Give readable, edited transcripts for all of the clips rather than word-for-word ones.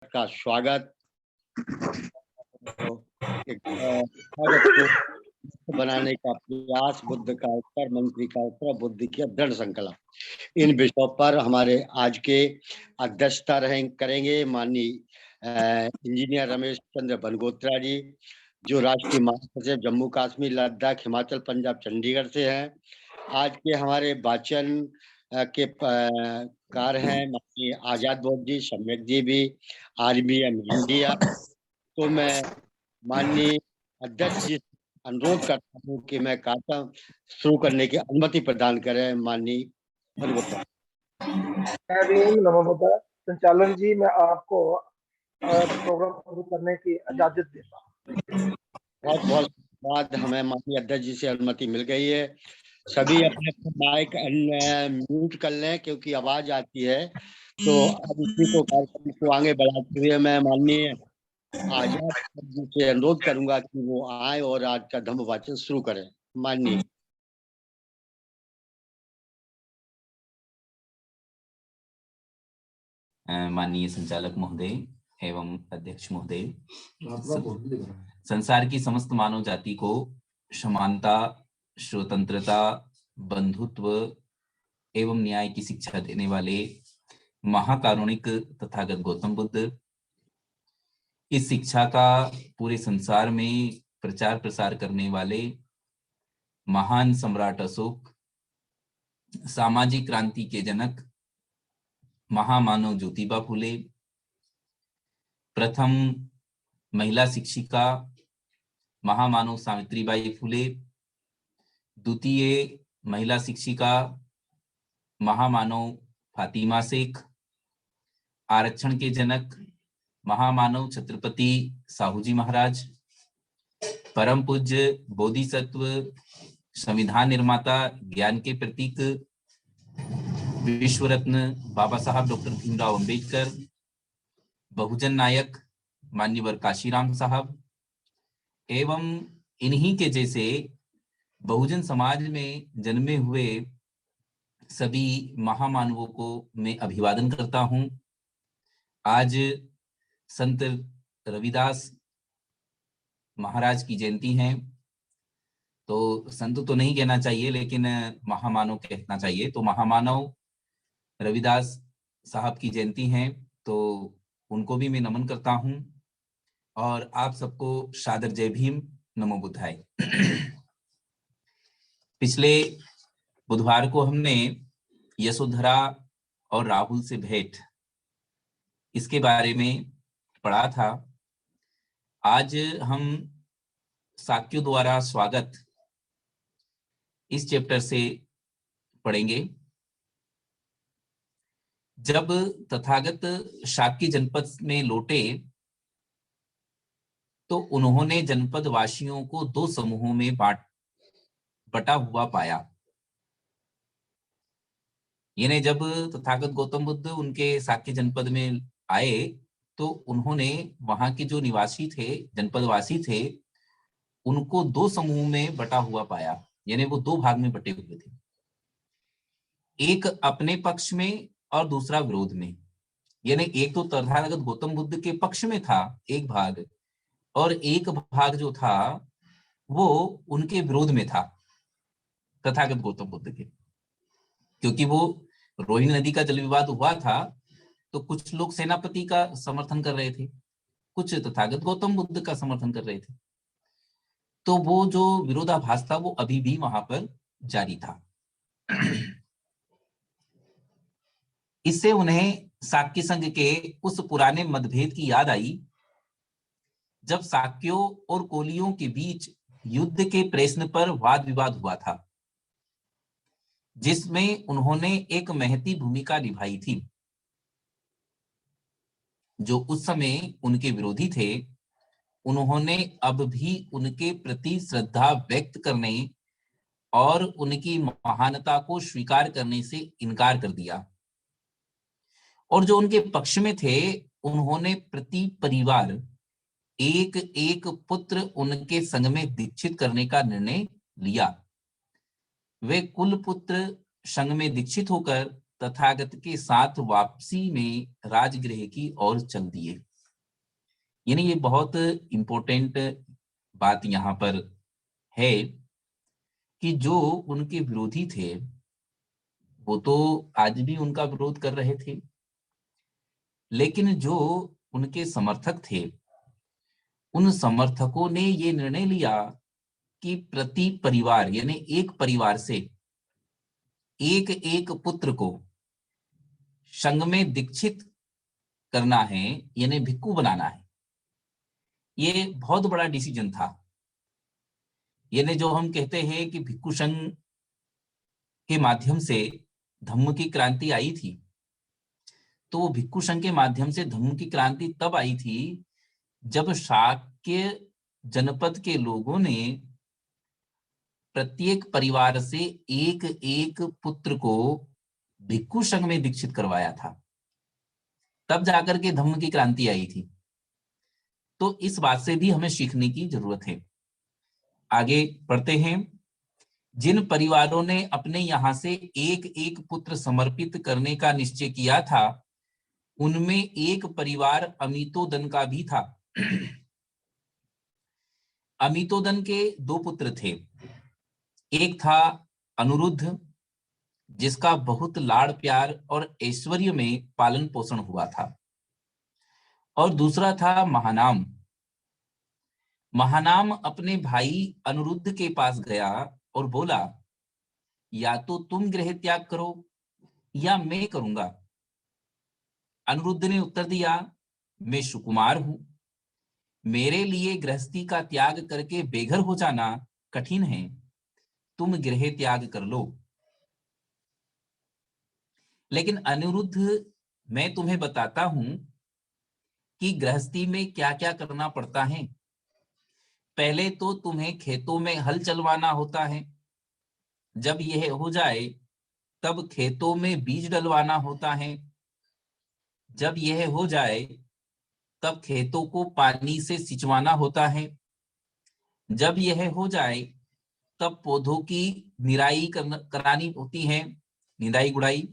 का स्वागत एक स्वागत को बनाने का प्रयास, बुद्ध का उत्तर, मंत्री का उत्तर, बुद्ध की दृढ़ संकल्प, इन विषयों पर हमारे आज के अध्यक्षता करेंगे माननीय इंजीनियर रमेश चंद्र बनगोत्रा जी, जो राष्ट्रीय महासचिव जम्मू कश्मीर, लद्दाख, हिमाचल, पंजाब, चंडीगढ़ से हैं। आज के हमारे वाचन के कार हैं माननीय आजाद बोध जी, सम्यक जी भी RBM इंडिया। तो मैं माननीय अध्यक्ष जी अनुरोध करता हूँ कि मैं कार्यक्रम शुरू करने की अनुमति प्रदान करें। माननीय बनगोत्रा। नमो बुद्धाय। संचालन जी, मैं आपको प्रोग्राम शुरू करने की इजाजत देता हूँ। बहुत बहुत धन्यवाद। हमें माननीय अध्यक्ष जी से अनुमति मिल गई है। सभी अपने माइक म्यूट कर लें क्योंकि आवाज आती है। तो अब इसी को कार्यक्रम को आगे बढ़ाते हुए मैं माननीय आजाद जी से अनुरोध करूंगा कि वो आए और आज का धम्म वाचन शुरू करें। माननीय माननीय संचालक महोदय एवं अध्यक्ष महोदय, संसार की समस्त मानव जाति को समानता, स्वतंत्रता, बंधुत्व एवं न्याय की शिक्षा देने वाले महाकारुणिक तथागत गौतम बुद्ध, इस शिक्षा का पूरे संसार में प्रचार प्रसार करने वाले महान सम्राट अशोक, सामाजिक क्रांति के जनक महामानव ज्योतिबा फुले, प्रथम महिला शिक्षिका महामानव सावित्रीबाई फुले, द्वितीय महिला शिक्षिका महामानव फातिमा शेख, आरक्षण के जनक महामानव छत्रपति साहूजी महाराज, परम पूज्य बोधिसत्व, संविधान निर्माता, ज्ञान के प्रतीक, विश्व रत्न बाबा साहब डॉक्टर भीमराव अंबेडकर, बहुजन नायक मान्यवर काशीराम साहब एवं इन्हीं के जैसे बहुजन समाज में जन्मे हुए सभी महामानवों को मैं अभिवादन करता हूं। आज संत रविदास महाराज की जयंती है, तो संत तो नहीं कहना चाहिए लेकिन महामानव कहना चाहिए। तो महामानव रविदास साहब की जयंती है, तो उनको भी मैं नमन करता हूं और आप सबको सादर जय भीम, नमो बुद्धाय। पिछले बुधवार को हमने यशोधरा और राहुल से भेंट, इसके बारे में पढ़ा था। आज हम साक्यों द्वारा स्वागत इस चैप्टर से पढ़ेंगे। जब तथागत शाक्य जनपद में लौटे तो उन्होंने जनपद वासियों को दो समूहों में बटा हुआ पाया। यानी जब तथागत गौतम बुद्ध उनके शाक्य जनपद में आए तो उन्होंने वहां के जो निवासी थे, जनपदवासी थे, उनको दो समूह में बटा हुआ पाया। यानी वो दो भाग में बटे हुए थे, एक अपने पक्ष में और दूसरा विरोध में। यानी एक तो तथागत गौतम बुद्ध के पक्ष में था एक भाग, और एक भाग जो था वो उनके विरोध में था तथागत गौतम बुद्ध के। क्योंकि वो रोहिणी नदी का जल विवाद हुआ था तो कुछ लोग सेनापति का समर्थन कर रहे थे, कुछ तथागत गौतम बुद्ध का समर्थन कर रहे थे। तो वो जो विरोधाभास था वो अभी भी वहां पर जारी था। इससे उन्हें शाक्य संघ के उस पुराने मतभेद की याद आई जब शाक्यों और कोलियों के बीच युद्ध के प्रश्न पर वाद विवाद हुआ था, जिसमें उन्होंने एक महती भूमिका निभाई थी। जो उस समय उनके विरोधी थे, उन्होंने अब भी उनके प्रति श्रद्धा व्यक्त करने और उनकी महानता को स्वीकार करने से इनकार कर दिया। और जो उनके पक्ष में थे, उन्होंने प्रति परिवार एक एक पुत्र उनके संग में दीक्षित करने का निर्णय लिया। वे कुल पुत्र संग में दीक्षित होकर तथागत के साथ वापसी में राजगृह की ओर चल दिए। यानी ये बहुत इम्पोर्टेंट बात यहाँ पर है कि जो उनके विरोधी थे वो तो आज भी उनका विरोध कर रहे थे, लेकिन जो उनके समर्थक थे उन समर्थकों ने ये निर्णय लिया कि प्रति परिवार यानी एक परिवार से एक एक पुत्र को संघ में दीक्षित करना है, यानी भिक्खु बनाना है। ये बहुत बड़ा डिसीजन था। यानी जो हम कहते हैं कि भिक्खु संघ के माध्यम से धम्म की क्रांति आई थी, तो वो भिक्खु संघ के माध्यम से धम्म की क्रांति तब आई थी जब शाक्य जनपद के लोगों ने प्रत्येक परिवार से एक एक पुत्र को भिक्खु संघ में दीक्षित करवाया था, तब जाकर के धम्म की क्रांति आई थी। तो इस बात से भी हमें सीखने की जरूरत है। आगे पढ़ते हैं। जिन परिवारों ने अपने यहां से एक एक पुत्र समर्पित करने का निश्चय किया था, उनमें एक परिवार अमितोदन का भी था। अमितोदन के दो पुत्र थे। एक था अनुरुद्ध, जिसका बहुत लाड़ प्यार और ऐश्वर्य में पालन पोषण हुआ था, और दूसरा था महानाम। महानाम अपने भाई अनुरुद्ध के पास गया और बोला, या तो तुम गृह त्याग करो या मैं करूंगा। अनुरुद्ध ने उत्तर दिया, मैं सुकुमार हूं, मेरे लिए गृहस्थी का त्याग करके बेघर हो जाना कठिन है, तुम गृह त्याग कर लो। लेकिन अनुरुद्ध, मैं तुम्हें बताता हूं कि गृहस्थी में क्या क्या करना पड़ता है। पहले तो तुम्हें खेतों में हल चलवाना होता है, जब यह हो जाए तब खेतों में बीज डलवाना होता है, जब यह हो जाए तब खेतों को पानी से सिंचवाना होता है, जब यह हो जाए तब पौधों की निराई करानी होती है, निराई गुड़ाई।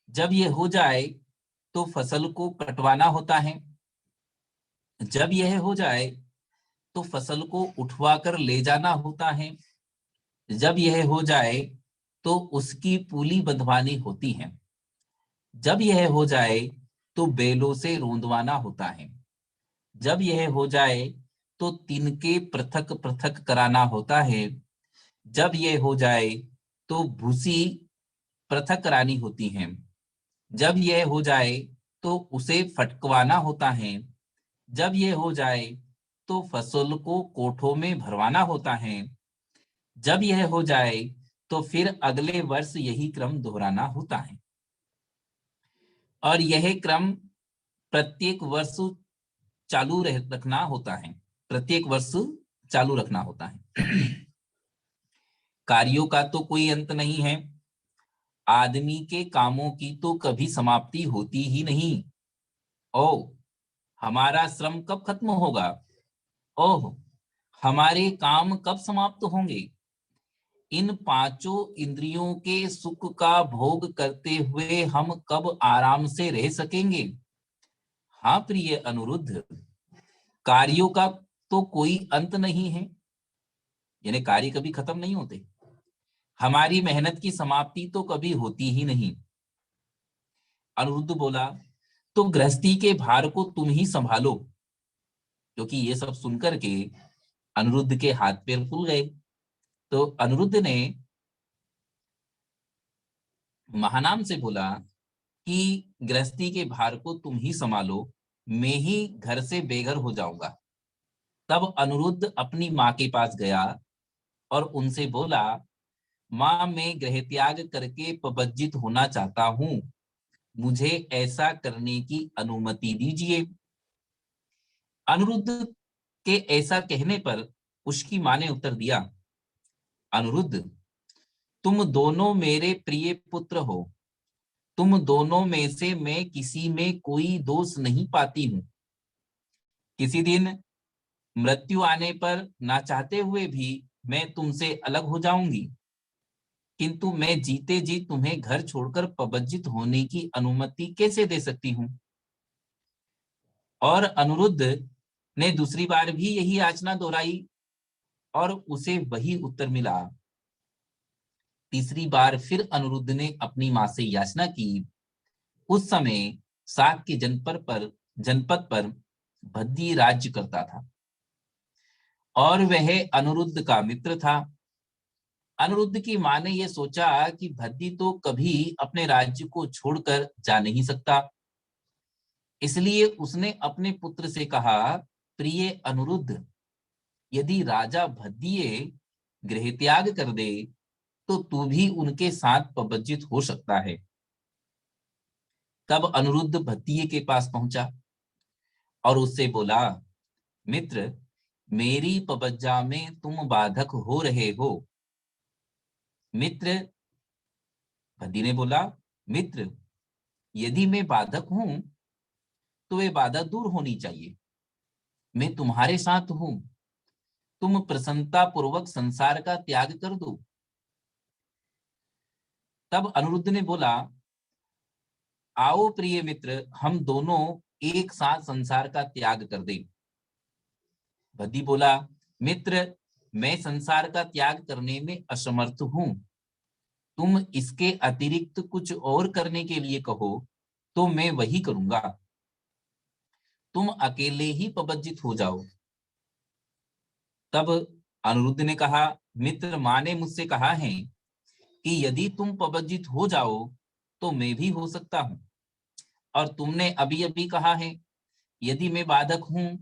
जब यह हो जाए तो फसल को कटवाना होता है, जब यह हो जाए तो फसल को उठवा कर ले जाना होता है, जब यह हो जाए तो उसकी पूली बंधवानी होती है, जब यह हो जाए तो बैलों से रोंदवाना होता है, जब यह हो जाए तो तिनके पृथक पृथक कराना होता है, जब यह हो जाए तो भूसी पृथक करानी होती है, जब यह हो जाए तो उसे फटकवाना होता है, जब यह हो जाए तो फसल को कोठों में भरवाना होता है, जब यह हो जाए तो फिर अगले वर्ष यही क्रम दोहराना होता है, और यह क्रम प्रत्येक वर्ष चालू रखना होता है, प्रत्येक वर्ष चालू रखना होता है। कार्यों का तो कोई अंत नहीं है, आदमी के कामों की तो कभी समाप्ति होती ही नहीं। ओह, हमारा श्रम कब खत्म होगा? ओह, हमारे काम कब समाप्त होंगे? इन पांचों इंद्रियों के सुख का भोग करते हुए हम कब आराम से रह सकेंगे? हाँ प्रिय अनुरुद्ध, कार्यों का तो कोई अंत नहीं है, यानी कार्य कभी खत्म नहीं होते, हमारी मेहनत की समाप्ति तो कभी होती ही नहीं। अनुरुद्ध बोला, तो गृहस्थी के भार को तुम ही संभालो। क्योंकि ये सब सुनकर के अनुरुद्ध के हाथ पैर खुल गए, तो अनुरुद्ध ने महानाम से बोला कि गृहस्थी के भार को तुम ही संभालो, मैं ही घर से बेघर हो जाऊंगा। तब अनुरुद्ध अपनी माँ के पास गया और उनसे बोला, माँ, मैं गृह त्याग करके पबज्जित होना चाहता हूँ, मुझे ऐसा करने की अनुमति दीजिए। अनुरुद्ध के ऐसा कहने पर उसकी माँ ने उत्तर दिया, अनुरुद्ध, तुम दोनों मेरे प्रिय पुत्र हो, तुम दोनों में से मैं किसी में कोई दोष नहीं पाती हूँ। किसी दिन मृत्यु आने पर ना चाहते हुए भी मैं तुमसे अलग हो जाऊंगी, किंतु मैं जीते जी तुम्हें घर छोड़कर पबज्जित होने की अनुमति कैसे दे सकती हूँ? और अनिरुद्ध ने दूसरी बार भी यही याचना दोहराई और उसे वही उत्तर मिला। तीसरी बार फिर अनिरुद्ध ने अपनी मां से याचना की। उस समय साक के जनपद पर भद्दी राज्य करता था और वह अनिरुद्ध का मित्र था। अनिरुद्ध की मां ने यह सोचा कि भद्दी तो कभी अपने राज्य को छोड़कर जा नहीं सकता, इसलिए उसने अपने पुत्र से कहा, प्रिय अनिरुद्ध, यदि राजा भद्दिये गृह त्याग कर दे तो तू भी उनके साथ पबज्जित हो सकता है। तब अनिरुद्ध भद्दिये के पास पहुंचा और उससे बोला, मित्र, मेरी पबज्जा में तुम बाधक हो रहे हो। मित्र, भद्दी ने बोला, मित्र, यदि मैं बाधक हूं तो वे बाधा दूर होनी चाहिए। मैं तुम्हारे साथ हूं, तुम प्रसन्नता पूर्वक संसार का त्याग कर दो। तब अनिरुद्ध ने बोला, आओ प्रिय मित्र, हम दोनों एक साथ संसार का त्याग कर दें। भद्दी बोला, मित्र, मैं संसार का त्याग करने में असमर्थ हूं। तुम इसके अतिरिक्त कुछ और करने के लिए कहो तो मैं वही करूंगा। तुम अकेले ही पबज्जित हो जाओ। तब अनिरुद्ध ने कहा, मित्र, मां ने मुझसे कहा है कि यदि तुम पबज्जित हो जाओ तो मैं भी हो सकता हूं, और तुमने अभी अभी कहा है, यदि मैं बाधक हूं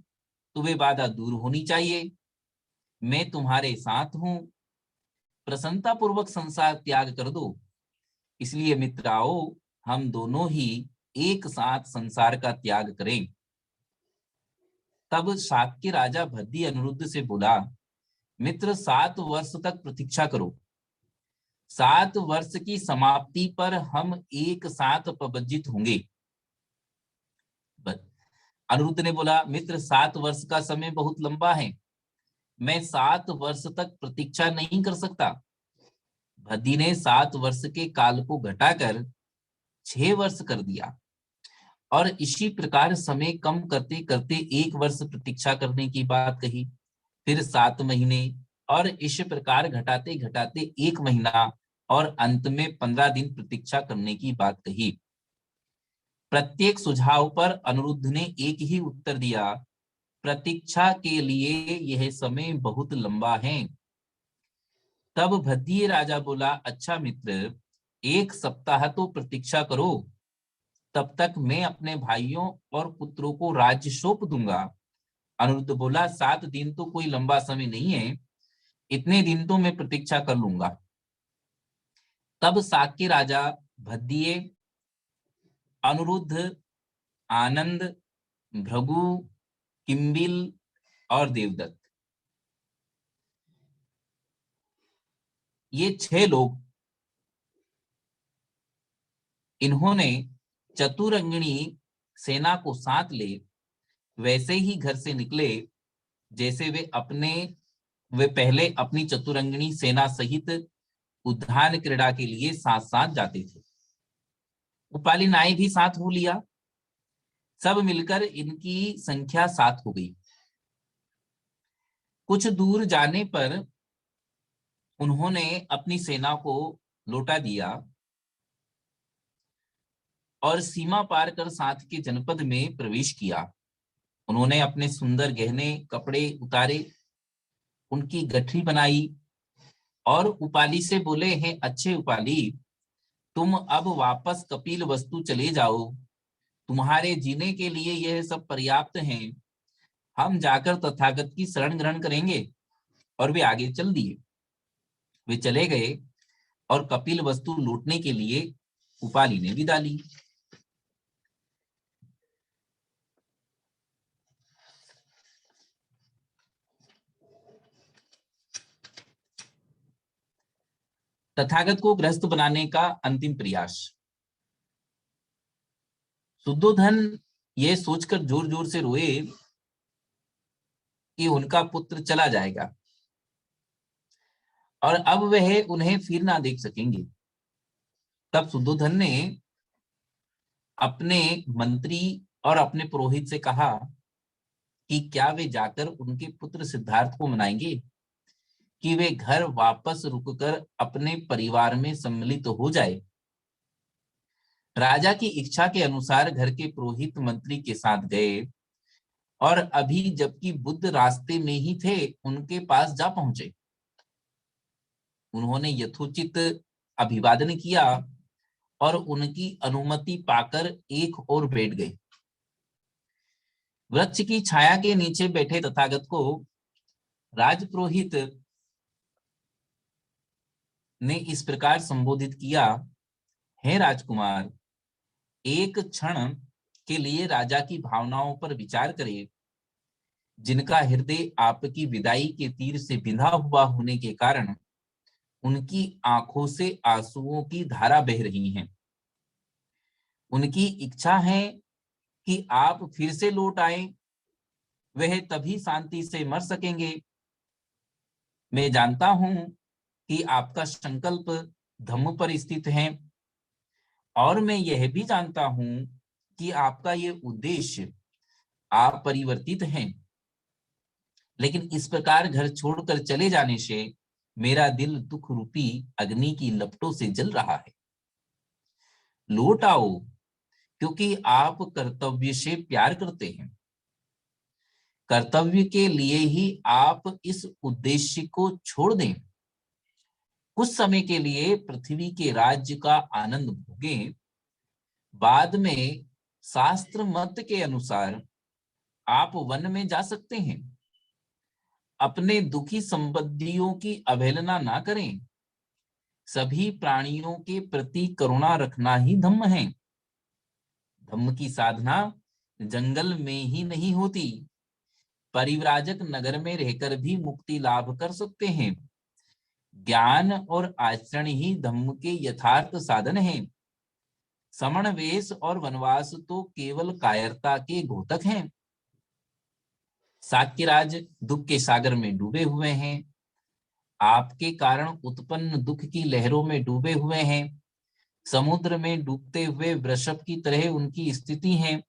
तो वे बाधा दूर होनी चाहिए। मैं तुम्हारे साथ हूं, प्रसन्नता पूर्वक संसार त्याग कर दो। इसलिए मित्र, आओ हम दोनों ही एक साथ संसार का त्याग करें। तब शाक्य राजा भद्दी अनिरुद्ध से बोला, मित्र, 7 वर्ष तक प्रतीक्षा करो। 7 वर्ष की समाप्ति पर हम एक साथ पबज्जित होंगे। अनिरुद्ध ने बोला, मित्र, 7 वर्ष का समय बहुत लंबा है, मैं 7 वर्ष तक प्रतीक्षा नहीं कर सकता। भद्दी ने 7 वर्ष के काल को घटाकर 6 वर्ष कर दिया और इसी प्रकार समय कम करते करते 1 वर्ष प्रतीक्षा करने की बात कही, फिर 7 महीने, और इस प्रकार घटाते घटाते 1 महीना और अंत में 15 दिन प्रतीक्षा करने की बात कही। प्रत्येक सुझाव पर अनिरुद्ध ने एक ही उत्तर दिया, प्रतीक्षा के लिए यह समय बहुत लंबा है। तब भद्दी राजा बोला, अच्छा मित्र, 1 सप्ताह तो प्रतीक्षा करो, तब तक मैं अपने भाइयों और पुत्रों को राज्य सौंप दूंगा। अनिरुद्ध बोला, 7 दिन तो कोई लंबा समय नहीं है, इतने दिन तो मैं प्रतीक्षा कर लूंगा। तब साक्य राजा भद्दिये, अनिरुद्ध, आनंद, भृगु, किंबिल और देवदत्त, ये 6 लोग, इन्होंने चतुरंगिणी सेना को साथ ले वैसे ही घर से निकले जैसे वे पहले अपनी चतुरंगिणी सेना सहित उद्यान क्रीड़ा के लिए साथ साथ जाते थे। उपाली नाई भी साथ हो लिया। सब मिलकर इनकी संख्या 7 हो गई। कुछ दूर जाने पर उन्होंने अपनी सेना को लौटा दिया और सीमा पार कर साथ के जनपद में प्रवेश किया। उन्होंने अपने सुंदर गहने कपड़े उतारे, उनकी गठरी बनाई और उपाली से बोले, हैं अच्छे उपाली, तुम अब वापस कपिल वस्तु चले जाओ, तुम्हारे जीने के लिए यह सब पर्याप्त है। हम जाकर तथागत की शरण ग्रहण करेंगे। और वे आगे चल दिए। वे चले गए और कपिल वस्तु लूटने के लिए उपाली ने विदा ली। तथागत को गृहस्थ बनाने का अंतिम प्रयास। शुद्धोधन ये सोचकर जोर जोर से रोए कि उनका पुत्र चला जाएगा और अब वह उन्हें फिर ना देख सकेंगे। तब शुद्धोधन ने अपने मंत्री और अपने पुरोहित से कहा कि क्या वे जाकर उनके पुत्र सिद्धार्थ को मनाएंगे कि वे घर वापस रुककर अपने परिवार में सम्मिलित हो जाए। राजा की इच्छा के अनुसार घर के पुरोहित मंत्री के साथ गए और अभी जबकि बुद्ध रास्ते में ही थे उनके पास जा पहुंचे। उन्होंने यथोचित अभिवादन किया और उनकी अनुमति पाकर एक ओर बैठ गए। वृक्ष की छाया के नीचे बैठे तथागत को राजपुरोहित ने इस प्रकार संबोधित किया, हे राजकुमार, एक क्षण के लिए राजा की भावनाओं पर विचार करें, जिनका हृदय आपकी विदाई के तीर से बिंधा हुआ होने के कारण उनकी आंखों से आंसुओं की धारा बह रही है। उनकी इच्छा है कि आप फिर से लौट आए, वह तभी शांति से मर सकेंगे। मैं जानता हूं कि आपका संकल्प धम्म पर स्थित है और मैं यह भी जानता हूं कि आपका ये उद्देश्य अपरिवर्तित है, लेकिन इस प्रकार घर छोड़कर चले जाने से मेरा दिल दुख रूपी अग्नि की लपटों से जल रहा है। लौट आओ, क्योंकि आप कर्तव्य से प्यार करते हैं। कर्तव्य के लिए ही आप इस उद्देश्य को छोड़ दें। कुछ समय के लिए पृथ्वी के राज्य का आनंद भोगें, बाद में शास्त्र मत के अनुसार आप वन में जा सकते हैं। अपने दुखी संबंधियों की अवहेलना ना करें। सभी प्राणियों के प्रति करुणा रखना ही धम्म है। धम्म की साधना जंगल में ही नहीं होती, परिव्राजक नगर में रहकर भी मुक्ति लाभ कर सकते हैं। ज्ञान और आचरण ही धम्म के यथार्थ साधन हैं। समण वेश और वनवास तो केवल कायरता के घोतक हैं। सात्यराज दुख के सागर में डूबे हुए हैं। आपके कारण उत्पन्न दुख की लहरों में डूबे हुए हैं। समुद्र में डूबते हुए वृषभ की तरह उनकी स्थिति है।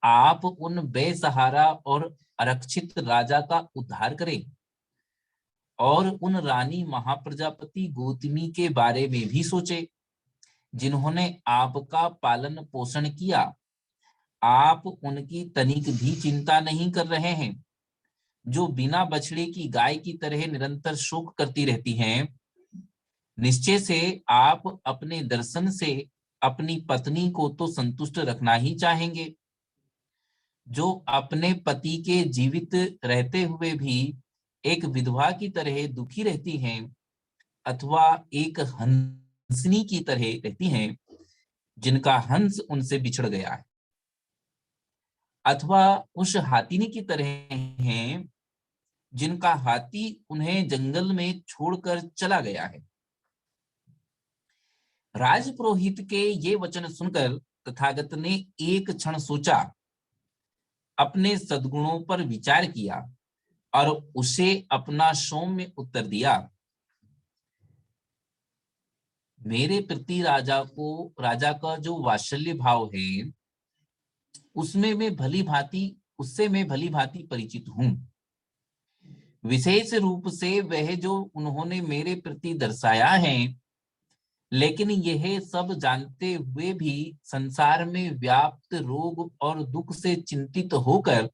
आप उन बेसहारा और आरक्षित राजा का उद्धार करें और उन रानी महाप्रजापति गौतमी के बारे में भी सोचे, जिन्होंने आपका पालन पोषण किया। आप उनकी तनिक भी चिंता नहीं कर रहे हैं, जो बिना बछड़े की गाय की तरह निरंतर शोक करती रहती हैं। निश्चय से आप अपने दर्शन से अपनी पत्नी को तो संतुष्ट रखना ही चाहेंगे, जो अपने पति के जीवित रहते हुए भी एक विधवा की तरह दुखी रहती हैं, अथवा एक हंसनी की तरह रहती हैं जिनका हंस उनसे बिछड़ गया है, अथवा उस हाथीनी की तरह हैं जिनका हाथी उन्हें जंगल में छोड़कर चला गया है। राजपुरोहित के ये वचन सुनकर तथागत ने एक क्षण सोचा, अपने सद्गुणों पर विचार किया और उसे अपना सौम्य उत्तर दिया। मेरे प्रति राजा का जो वात्सल्य भाव है, उससे मैं भली भांति परिचित हूं। विशेष रूप से वह जो उन्होंने मेरे प्रति दर्शाया है, लेकिन यह सब जानते हुए भी संसार में व्याप्त रोग और दुख से चिंतित होकर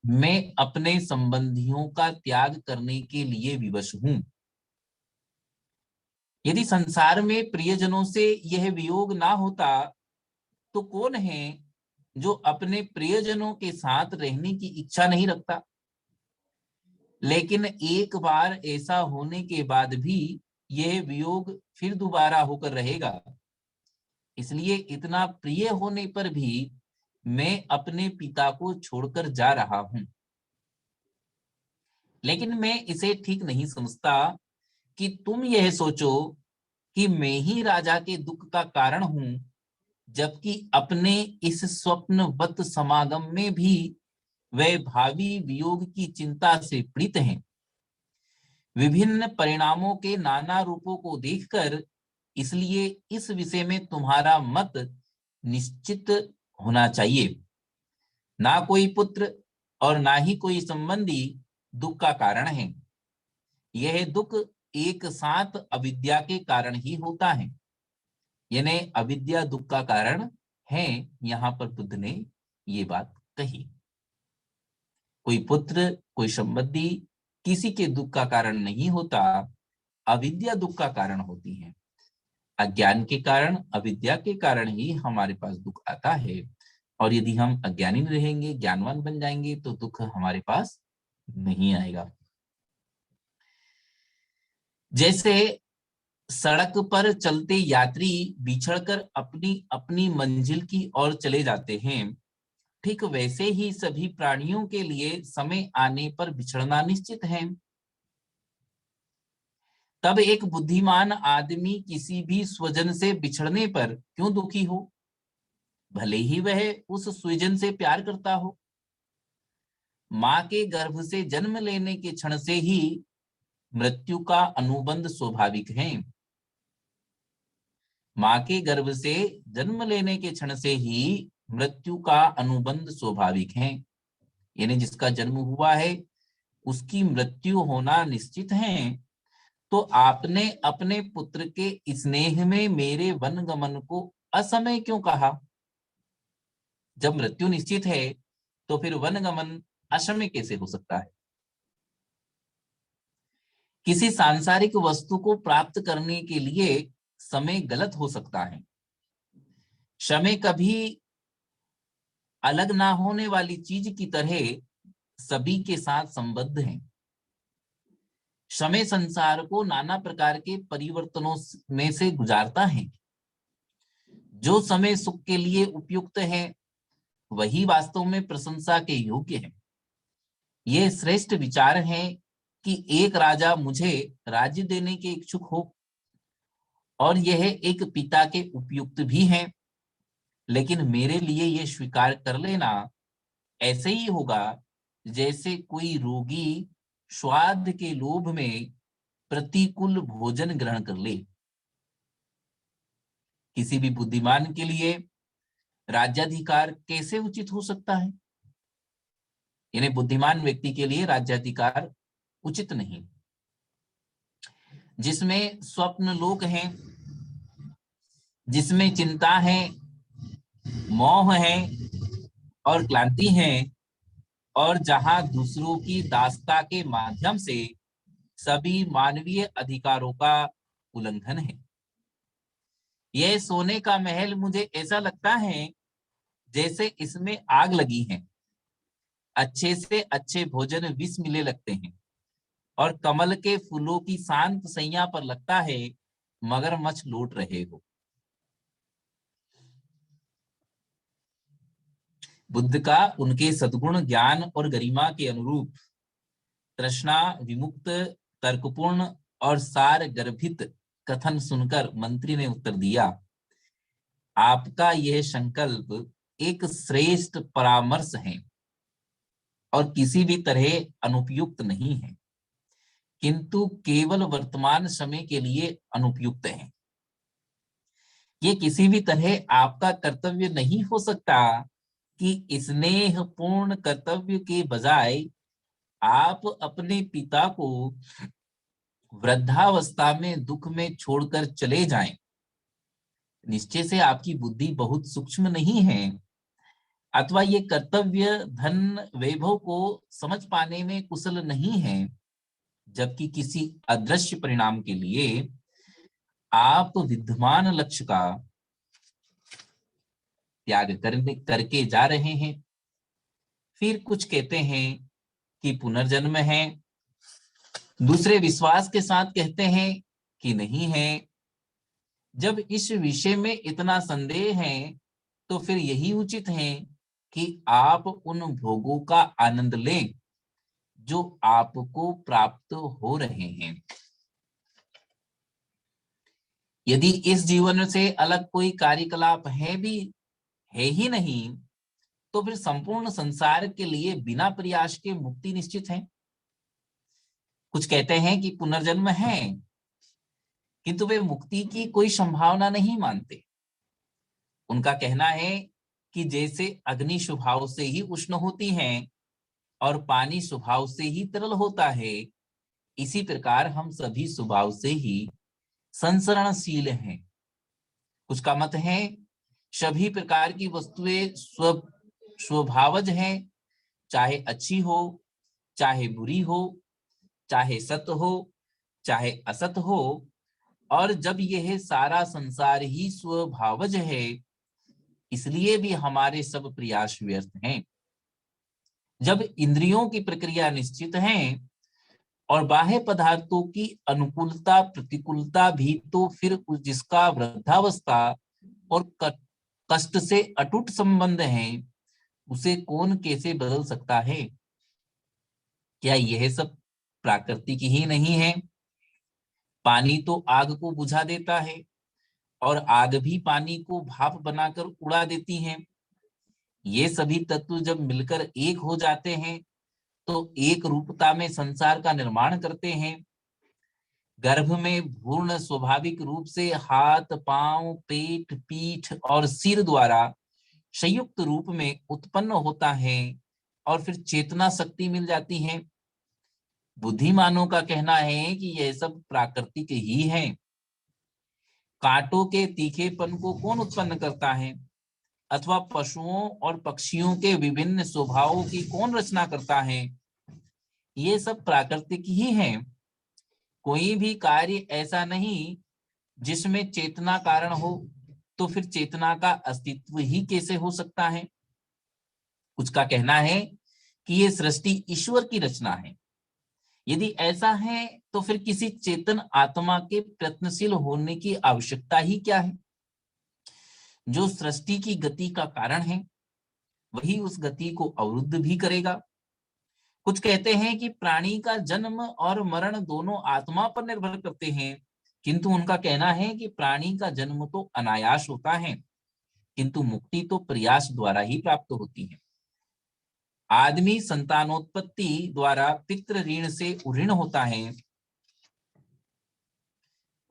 मैं अपने संबंधियों का त्याग करने के लिए विवश हूं। यदि संसार में प्रियजनों से यह वियोग ना होता तो कौन है जो अपने प्रियजनों के साथ रहने की इच्छा नहीं रखता। लेकिन एक बार ऐसा होने के बाद भी यह वियोग फिर दोबारा होकर रहेगा। इसलिए इतना प्रिय होने पर भी मैं अपने पिता को छोड़कर जा रहा हूं। लेकिन मैं इसे ठीक नहीं समझता कि तुम यह सोचो कि मैं ही राजा के दुख का कारण हूं, जबकि अपने इस स्वप्नवत समागम में भी वे भावी वियोग की चिंता से पीड़ित हैं। विभिन्न परिणामों के नाना रूपों को देखकर इसलिए इस विषय में तुम्हारा मत निश्चित होना चाहिए। ना कोई पुत्र और ना ही कोई संबंधी दुख का कारण है। यह दुख एक साथ अविद्या के कारण ही होता है, यानी अविद्या दुख का कारण है। यहाँ पर बुद्ध ने ये बात कही। कोई पुत्र, कोई संबंधी किसी के दुख का कारण नहीं होता, अविद्या दुख का कारण होती है। अज्ञान के कारण, अविद्या के कारण ही हमारे पास दुख आता है। और यदि हम अज्ञानी रहेंगे, ज्ञानवान बन जाएंगे, तो दुख हमारे पास नहीं आएगा। जैसे सड़क पर चलते यात्री बिछड़कर अपनी अपनी मंजिल की ओर चले जाते हैं, ठीक वैसे ही सभी प्राणियों के लिए समय आने पर बिछड़ना निश्चित है। तब एक बुद्धिमान आदमी किसी भी स्वजन से बिछड़ने पर क्यों दुखी हो, भले ही वह उस स्वजन से प्यार करता हो। मां के गर्भ से जन्म लेने के क्षण से ही मृत्यु का अनुबंध स्वाभाविक है। मां के गर्भ से जन्म लेने के क्षण से ही मृत्यु का अनुबंध स्वाभाविक है, यानी जिसका जन्म हुआ है उसकी मृत्यु होना निश्चित है। तो आपने अपने पुत्र के स्नेह में मेरे वनगमन को असमय क्यों कहा? जब मृत्यु निश्चित है तो फिर वनगमन असमय कैसे हो सकता है? किसी सांसारिक वस्तु को प्राप्त करने के लिए समय गलत हो सकता है। समय कभी अलग ना होने वाली चीज की तरह सभी के साथ संबद्ध है। समय संसार को नाना प्रकार के परिवर्तनों में से गुजारता है। जो समय सुख के लिए उपयुक्त है वही वास्तव में प्रशंसा के योग्य है। यह श्रेष्ठ विचार है कि एक राजा मुझे राज्य देने के इच्छुक हो, और यह एक पिता के उपयुक्त भी है, लेकिन मेरे लिए यह स्वीकार कर लेना ऐसे ही होगा जैसे कोई रोगी स्वाद के लोभ में प्रतिकूल भोजन ग्रहण कर ले। किसी भी बुद्धिमान के लिए राज्याधिकार कैसे उचित हो सकता है? यानी बुद्धिमान व्यक्ति के लिए राज्याधिकार उचित नहीं। जिसमें स्वप्न लोक है, जिसमें चिंता है, मोह है और क्लांति है, और जहां दूसरों की दासता के माध्यम से सभी मानवीय अधिकारों का उल्लंघन है। यह सोने का महल मुझे ऐसा लगता है जैसे इसमें आग लगी है। अच्छे से अच्छे भोजन विष मिले लगते हैं, और कमल के फूलों की शांत सैया पर लगता है मगरमच्छ लौट रहे हो। बुद्ध का उनके सद्गुण, ज्ञान और गरिमा के अनुरूप तृष्णा विमुक्त, तर्कपूर्ण और सार गर्भित कथन सुनकर मंत्री ने उत्तर दिया, आपका यह संकल्प एक श्रेष्ठ परामर्श है और किसी भी तरह अनुपयुक्त नहीं है, किंतु केवल वर्तमान समय के लिए अनुपयुक्त है। ये किसी भी तरह आपका कर्तव्य नहीं हो सकता कि स्नेह पूर्ण कर्तव्य के बजाय आप अपने पिता को वृद्धावस्था में दुख में छोड़कर चले जाएं। निश्चय से आपकी बुद्धि बहुत सूक्ष्म नहीं है, अथवा ये कर्तव्य धन वैभव को समझ पाने में कुशल नहीं है, जबकि किसी अदृश्य परिणाम के लिए आप विद्यमान लक्ष्य का त्याग करके जा रहे हैं। फिर कुछ कहते हैं कि पुनर्जन्म है, दूसरे विश्वास के साथ कहते हैं कि नहीं है। जब इस विषय में इतना संदेह है तो फिर यही उचित है कि आप उन भोगों का आनंद लें जो आपको प्राप्त हो रहे हैं। यदि इस जीवन से अलग कोई कार्यकलाप है ही नहीं, तो फिर संपूर्ण संसार के लिए बिना प्रयास के मुक्ति निश्चित है। कुछ कहते हैं कि पुनर्जन्म है, किंतु वे मुक्ति की कोई संभावना नहीं मानते। उनका कहना है कि जैसे अग्नि स्वभाव से ही उष्ण होती हैं और पानी स्वभाव से ही तरल होता है, इसी प्रकार हम सभी स्वभाव से ही संसरणशील हैं। कुछ का मत है सभी प्रकार की वस्तुएं स्वभावज हैं, चाहे अच्छी हो, चाहे बुरी हो, चाहे सत हो, चाहे असत हो। और जब यह सारा संसार ही स्वभावज है, इसलिए भी हमारे सब प्रयास व्यर्थ हैं। जब इंद्रियों की प्रक्रिया निश्चित है और बाह्य पदार्थों की अनुकूलता प्रतिकूलता भी, तो फिर जिसका वृद्धावस्था और कष्ट से अटूट संबंध है, उसे कौन कैसे बदल सकता है? क्या यह सब प्राकृतिक ही नहीं है? पानी तो आग को बुझा देता है और आग भी पानी को भाप बनाकर उड़ा देती है। ये सभी तत्व जब मिलकर एक हो जाते हैं तो एक रूपता में संसार का निर्माण करते हैं। गर्भ में भ्रूण स्वाभाविक रूप से हाथ, पांव, पेट, पीठ और सिर द्वारा संयुक्त रूप में उत्पन्न होता है और फिर चेतना शक्ति मिल जाती है। बुद्धिमानों का कहना है कि यह सब प्राकृतिक ही है। कांटों के तीखेपन को कौन उत्पन्न करता है? अथवा पशुओं और पक्षियों के विभिन्न स्वभावों की कौन रचना करता है? ये सब प्राकृतिक ही है। कोई भी कार्य ऐसा नहीं जिसमें चेतना कारण हो, तो फिर चेतना का अस्तित्व ही कैसे हो सकता है? कुछ का कहना है कि ये सृष्टि ईश्वर की रचना है। यदि ऐसा है तो फिर किसी चेतन आत्मा के प्रयत्नशील होने की आवश्यकता ही क्या है? जो सृष्टि की गति का कारण है, वही उस गति को अवरुद्ध भी करेगा। कुछ कहते हैं कि प्राणी का जन्म और मरण दोनों आत्मा पर निर्भर करते हैं, किंतु उनका कहना है कि प्राणी का जन्म तो अनायास होता है, किंतु मुक्ति तो प्रयास द्वारा ही प्राप्त होती है। आदमी संतानोत्पत्ति द्वारा पितृ ऋण से उऋण होता है,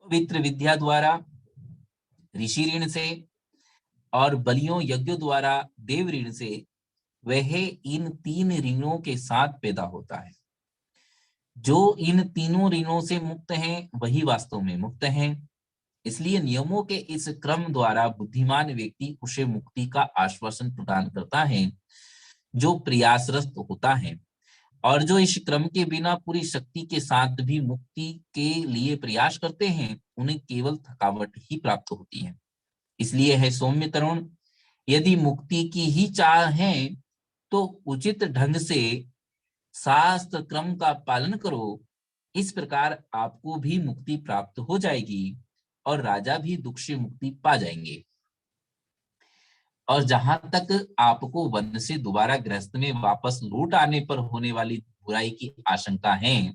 पवित्र विद्या द्वारा ऋषि ऋण से, और बलियों यज्ञों द्वारा देव ऋण से। वह इन तीन ऋणों के साथ पैदा होता है। जो इन तीनों ऋणों से मुक्त हैं, वही वास्तव में मुक्त हैं। इसलिए नियमों के इस क्रम द्वारा बुद्धिमान व्यक्ति उसे मुक्ति का आश्वासन प्रदान करता है जो प्रयासरत होता है, और जो इस क्रम के बिना पूरी शक्ति के साथ भी मुक्ति के लिए प्रयास करते हैं, उन्हें केवल थकावट ही प्राप्त होती है। इसलिए है सौम्य तरुण, यदि मुक्ति की ही चाह है तो उचित ढंग से शास्त्र क्रम का पालन करो। इस प्रकार आपको भी मुक्ति प्राप्त हो जाएगी और राजा भी दुख से मुक्ति पा जाएंगे। और जहां तक आपको वन से दोबारा गृहस्थ में वापस लौट आने पर होने वाली बुराई की आशंका है,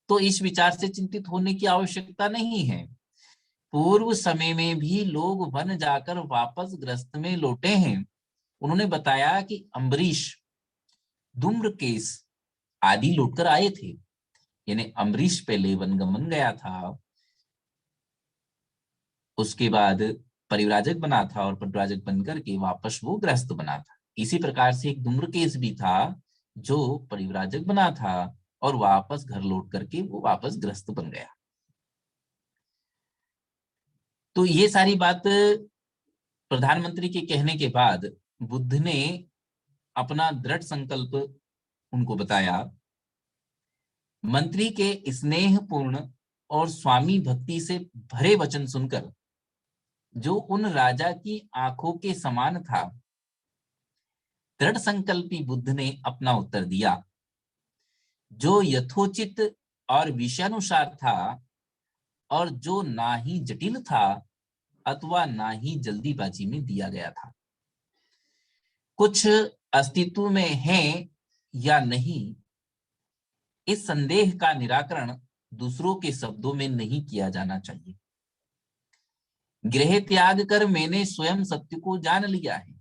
तो इस विचार से चिंतित होने की आवश्यकता नहीं है। पूर्व समय में भी लोग वन जाकर वापस गृहस्थ में लौटे हैं। उन्होंने बताया कि अम्बरीश, धूम्रकेश आदि लौटकर आए थे। यानी अम्बरीश पहले वनगमन गया था, उसके बाद परिव्राजक बना था और परिव्राजक बनकर के वापस वो गृहस्थ बना था। इसी प्रकार से एक धूम्रकेश भी था जो परिव्राजक बना था और वापस घर लौट करके वो वापस गृहस्थ बन गया। तो ये सारी बात प्रधानमंत्री के कहने के बाद बुद्ध ने अपना दृढ़ संकल्प उनको बताया। मंत्री के स्नेहपूर्ण और स्वामी भक्ति से भरे वचन सुनकर, जो उन राजा की आंखों के समान था, दृढ़ संकल्पी बुद्ध ने अपना उत्तर दिया, जो यथोचित और विषयानुसार था और जो ना ही जटिल था अथवा ना ही जल्दीबाजी में दिया गया था। कुछ अस्तित्व में है या नहीं, इस संदेह का निराकरण दूसरों के शब्दों में नहीं किया जाना चाहिए। गृह त्याग कर मैंने स्वयं सत्य को जान लिया है।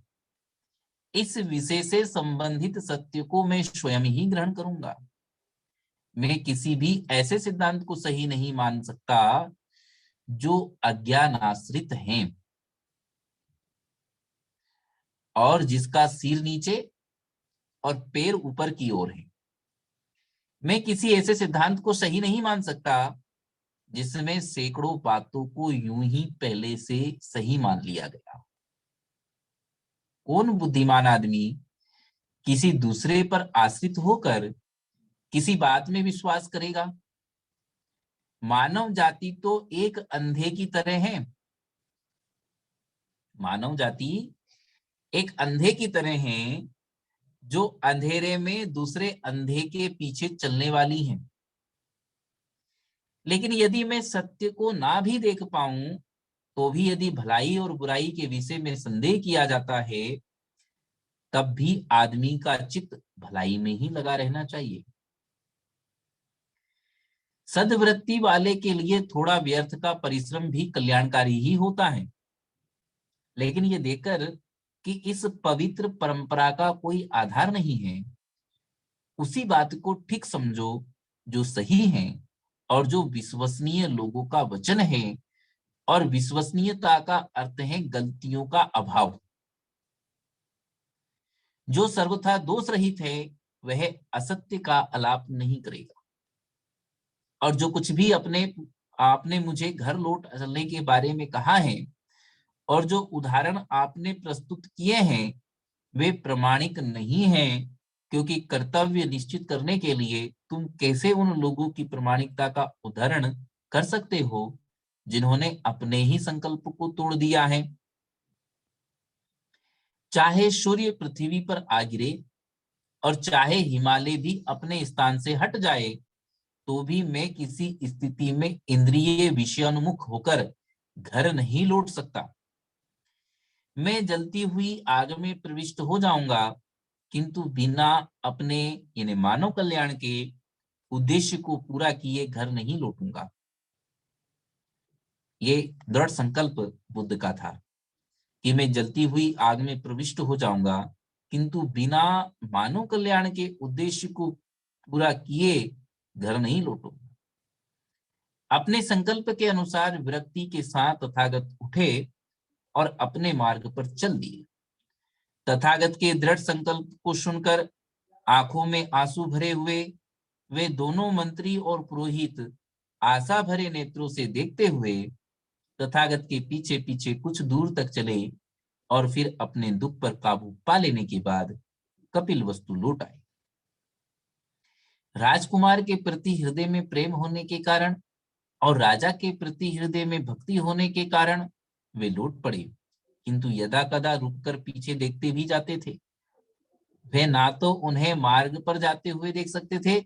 इस विषय से संबंधित सत्य को मैं स्वयं ही ग्रहण करूंगा। मैं किसी भी ऐसे सिद्धांत को सही नहीं मान सकता जो अज्ञान आश्रित हैं। और जिसका सिर नीचे और पैर ऊपर की ओर है। मैं किसी ऐसे सिद्धांत को सही नहीं मान सकता जिसमें सैकड़ों बातों को यूं ही पहले से सही मान लिया गया। कौन बुद्धिमान आदमी किसी दूसरे पर आश्रित होकर किसी बात में विश्वास करेगा? मानव जाति तो एक अंधे की तरह है। मानव जाति एक अंधे की तरह है जो अंधेरे में दूसरे अंधे के पीछे चलने वाली है। लेकिन यदि मैं सत्य को ना भी देख पाऊं तो भी यदि भलाई और बुराई के विषय में संदेह किया जाता है तब भी आदमी का चित्त भलाई में ही लगा रहना चाहिए। सद्वृत्ति वाले के लिए थोड़ा व्यर्थ का परिश्रम भी कल्याणकारी ही होता है। लेकिन ये देखकर कि इस पवित्र परंपरा का कोई आधार नहीं है, उसी बात को ठीक समझो जो सही है और जो विश्वसनीय लोगों का वचन है। और विश्वसनीयता का अर्थ है गलतियों का अभाव। जो सर्वथा दोष रहित है वह असत्य का आलाप नहीं करेगा। और जो कुछ भी आपने मुझे घर लौट चलने के बारे में कहा है और जो उदाहरण आपने प्रस्तुत किए हैं वे प्रमाणिक नहीं हैं, क्योंकि कर्तव्य निश्चित करने के लिए तुम कैसे उन लोगों की प्रमाणिकता का उदाहरण कर सकते हो जिन्होंने अपने ही संकल्प को तोड़ दिया है। चाहे सूर्य पृथ्वी पर आ गिरे और चाहे हिमालय भी अपने स्थान से हट जाए तो भी मैं किसी स्थिति में इंद्रिय विषयोन्मुख होकर घर नहीं लौट सकता। मैं जलती हुई आग में प्रविष्ट हो जाऊंगा किंतु बिना अपने यानी मानव कल्याण के उद्देश्य को पूरा किए घर नहीं लौटूंगा। ये दृढ़ संकल्प बुद्ध का था कि मैं जलती हुई आग में प्रविष्ट हो जाऊंगा किंतु बिना मानव कल्याण के उद्देश्य को पूरा किए घर नहीं लौटूंगा। अपने संकल्प के अनुसार विरक्ति के साथ तथागत उठे और अपने मार्ग पर चल दिए। तथागत के दृढ़ संकल्प को सुनकर आंखों में आंसू भरे हुए वे दोनों मंत्री और पुरोहित आशा भरे नेत्रों से देखते हुए तथागत के पीछे पीछे कुछ दूर तक चले और फिर अपने दुख पर काबू पा लेने के बाद कपिलवस्तु लौट आए। राजकुमार के प्रति हृदय में प्रेम होने के कारण और राजा के प्रति हृदय में भक्ति होने के कारण वे लौट पड़े, किंतु यदा कदा रुककर पीछे देखते भी जाते थे। वे ना तो उन्हें मार्ग पर जाते हुए देख सकते थे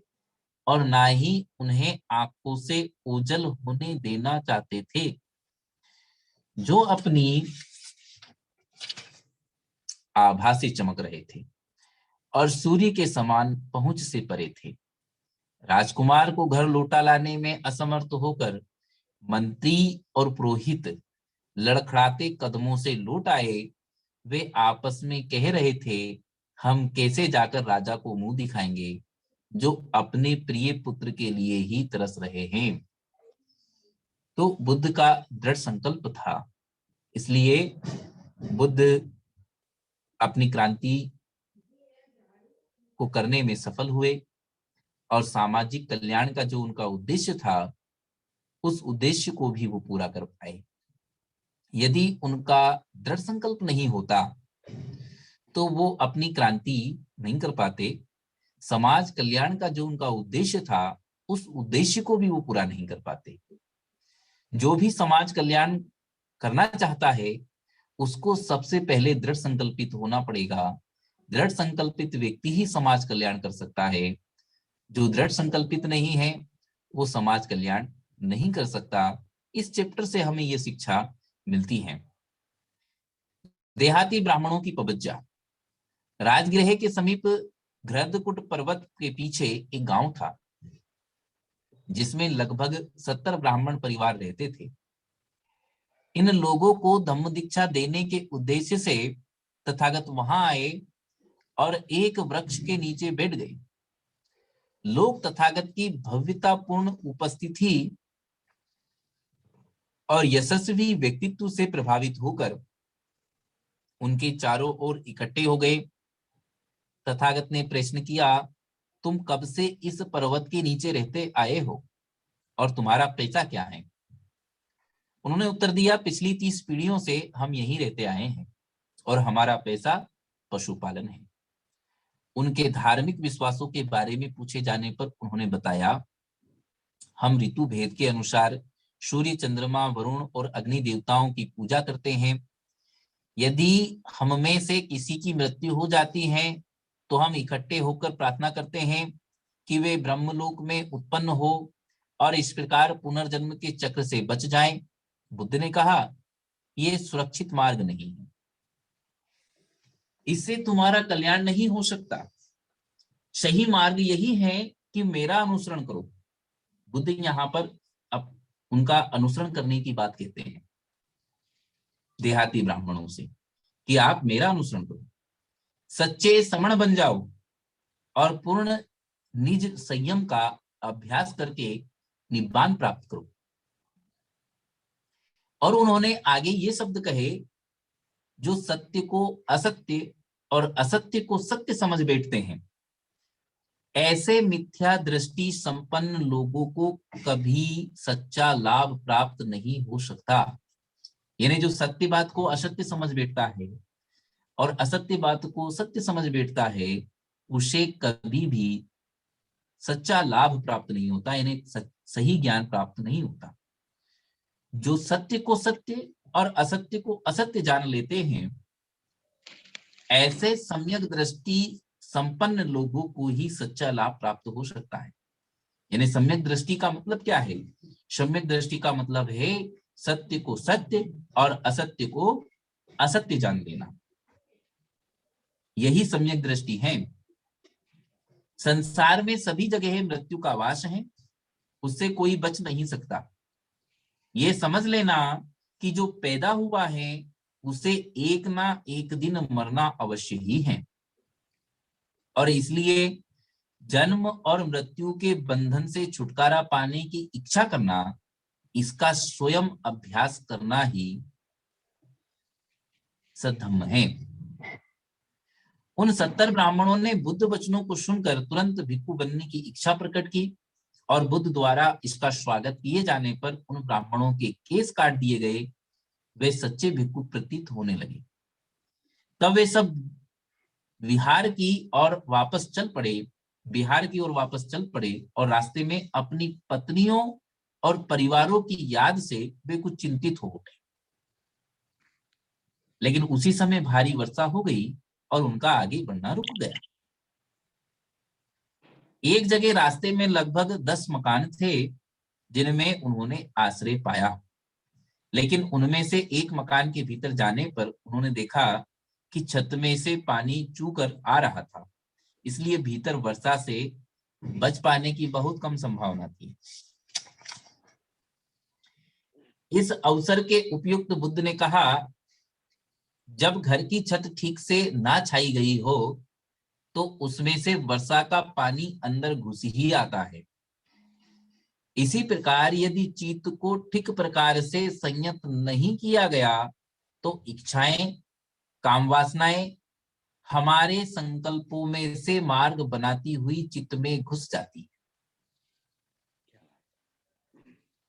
और ना ही उन्हें आंखों से ओझल होने देना चाहते थे, जो अपनी आभा से चमक रहे थे और सूर्य के समान पहुंच से परे थे। राजकुमार को घर लौटा लाने में असमर्थ होकर मंत्री और पुरोहित लड़खड़ाते कदमों से लौट आए। वे आपस में कह रहे थे, हम कैसे जाकर राजा को मुंह दिखाएंगे जो अपने प्रिय पुत्र के लिए ही तरस रहे हैं। तो बुद्ध का दृढ़ संकल्प था, इसलिए बुद्ध अपनी क्रांति को करने में सफल हुए और सामाजिक कल्याण का जो उनका उद्देश्य था उस उद्देश्य को भी वो पूरा कर पाए। यदि उनका दृढ़ संकल्प नहीं होता तो वो अपनी क्रांति नहीं कर पाते। समाज कल्याण का जो उनका उद्देश्य था उस उद्देश्य को भी वो पूरा नहीं कर पाते। जो भी समाज कल्याण करना चाहता है उसको सबसे पहले दृढ़ संकल्पित होना पड़ेगा। दृढ़ संकल्पित व्यक्ति ही समाज कल्याण कर सकता है। जो दृढ़ संकल्पित नहीं है वो समाज कल्याण नहीं कर सकता। इस चैप्टर से हमें ये शिक्षा मिलती है। देहाती ब्राह्मणों की पबज्जा। राजगृह के समीप घृतकुट पर्वत के पीछे एक गांव था जिसमें लगभग 70 ब्राह्मण परिवार रहते थे। इन लोगों को धम्म दीक्षा देने के उद्देश्य से तथागत वहां आए और एक वृक्ष के नीचे बैठ गए। लोग तथागत की भव्यतापूर्ण उपस्थिति और यशस्वी व्यक्तित्व से प्रभावित होकर उनके चारों ओर इकट्ठे हो गए। तथागत ने प्रश्न किया, तुम कब से इस पर्वत के नीचे रहते आए हो और तुम्हारा पेशा क्या है? उन्होंने उत्तर दिया, पिछली 30 पीढ़ियों से हम यहीं रहते आए हैं और हमारा पेशा पशुपालन है। उनके धार्मिक विश्वासों के बारे में पूछे जाने पर उन्होंने बताया, हम ऋतु भेद के अनुसार सूर्य, चंद्रमा, वरुण और अग्नि देवताओं की पूजा करते हैं। यदि हम में से किसी की मृत्यु हो जाती है तो हम इकट्ठे होकर प्रार्थना करते हैं कि वे ब्रह्मलोक में उत्पन्न हो और इस प्रकार पुनर्जन्म के चक्र से बच जाएं। बुद्ध ने कहा, यह सुरक्षित मार्ग नहीं है, इससे तुम्हारा कल्याण नहीं हो सकता। सही मार्ग यही है कि मेरा अनुसरण करो। बुद्ध यहाँ पर अब उनका अनुसरण करने की बात कहते हैं देहाती ब्राह्मणों से कि आप मेरा अनुसरण करो, सच्चे समण बन जाओ और पूर्ण निज संयम का अभ्यास करके निब्बान प्राप्त करो। और उन्होंने आगे ये शब्द कहे, जो सत्य को असत्य और असत्य को सत्य समझ बैठते हैं, ऐसे मिथ्या दृष्टि संपन्न लोगों को कभी सच्चा लाभ प्राप्त नहीं हो सकता। यानी जो सत्य बात को असत्य समझ बैठता है और असत्य बात को सत्य समझ बैठता है, उसे कभी भी सच्चा लाभ प्राप्त नहीं होता, यानी सही ज्ञान प्राप्त नहीं होता। जो सत्य को सत्य और असत्य को असत्य जान लेते हैं, ऐसे सम्यक दृष्टि संपन्न लोगों को ही सच्चा लाभ प्राप्त हो सकता है। यानी सम्यक दृष्टि का मतलब क्या है? सम्यक दृष्टि का मतलब है सत्य को सत्य और असत्य को असत्य जान लेना। यही सम्यक दृष्टि है। संसार में सभी जगह मृत्यु का वास है, उससे कोई बच नहीं सकता। ये समझ लेना कि जो पैदा हुआ है उसे एक ना एक दिन मरना अवश्य ही है, और इसलिए जन्म और मृत्यु के बंधन से छुटकारा पाने की इच्छा करना, इसका स्वयं अभ्यास करना ही सद्धम्म है। उन 70 ब्राह्मणों ने बुद्ध वचनों को सुनकर तुरंत भिक्षु बनने की इच्छा प्रकट की और बुद्ध द्वारा इसका स्वागत किए जाने पर उन ब्राह्मणों के केस काट दिए गए। वे सच्चे भिक्षु प्रतीत होने लगे। तब वे सब बिहार की ओर वापस चल पड़े और रास्ते में अपनी पत्नियों और परिवारों की याद से वे कुछ चिंतित हो उठे। लेकिन उसी समय भारी वर्षा हो गई और उनका आगे बढ़ना रुक गया। एक जगह रास्ते में लगभग 10 मकान थे जिनमें उन्होंने आश्रय पाया, लेकिन उनमें से एक मकान के भीतर जाने पर उन्होंने देखा कि छत में से पानी चूकर आ रहा था, इसलिए भीतर वर्षा से बच पाने की बहुत कम संभावना थी। इस अवसर के उपयुक्त बुद्ध ने कहा, जब घर की छत ठीक से ना छाई गई हो तो उसमें से वर्षा का पानी अंदर घुस ही आता है। इसी प्रकार यदि चित्त को ठीक प्रकार से संयत नहीं किया गया तो इच्छाएं, काम वासनाएं हमारे संकल्पों में से मार्ग बनाती हुई चित्त में घुस जाती है।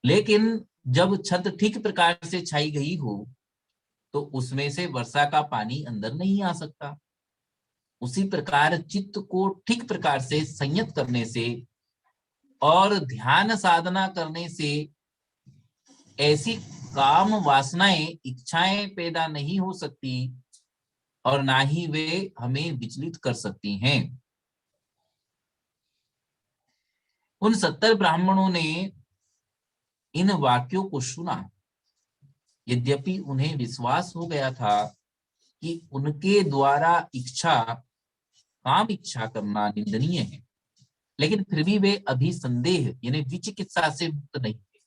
लेकिन जब छत ठीक प्रकार से छाई गई हो तो उसमें से वर्षा का पानी अंदर नहीं आ सकता। उसी प्रकार चित्त को ठीक प्रकार से संयत करने से और ध्यान साधना करने से ऐसी काम वासनाएं, इच्छाएं पैदा नहीं हो सकती और ना ही वे हमें विचलित कर सकती हैं। उन 70 ब्राह्मणों ने इन वाक्यों को सुना। यद्यपि उन्हें विश्वास हो गया था कि उनके द्वारा काम इच्छा करना निंदनीय है, लेकिन फिर भी वे अभी संदेह यानी विचिकित्सा से मुक्त नहीं थे।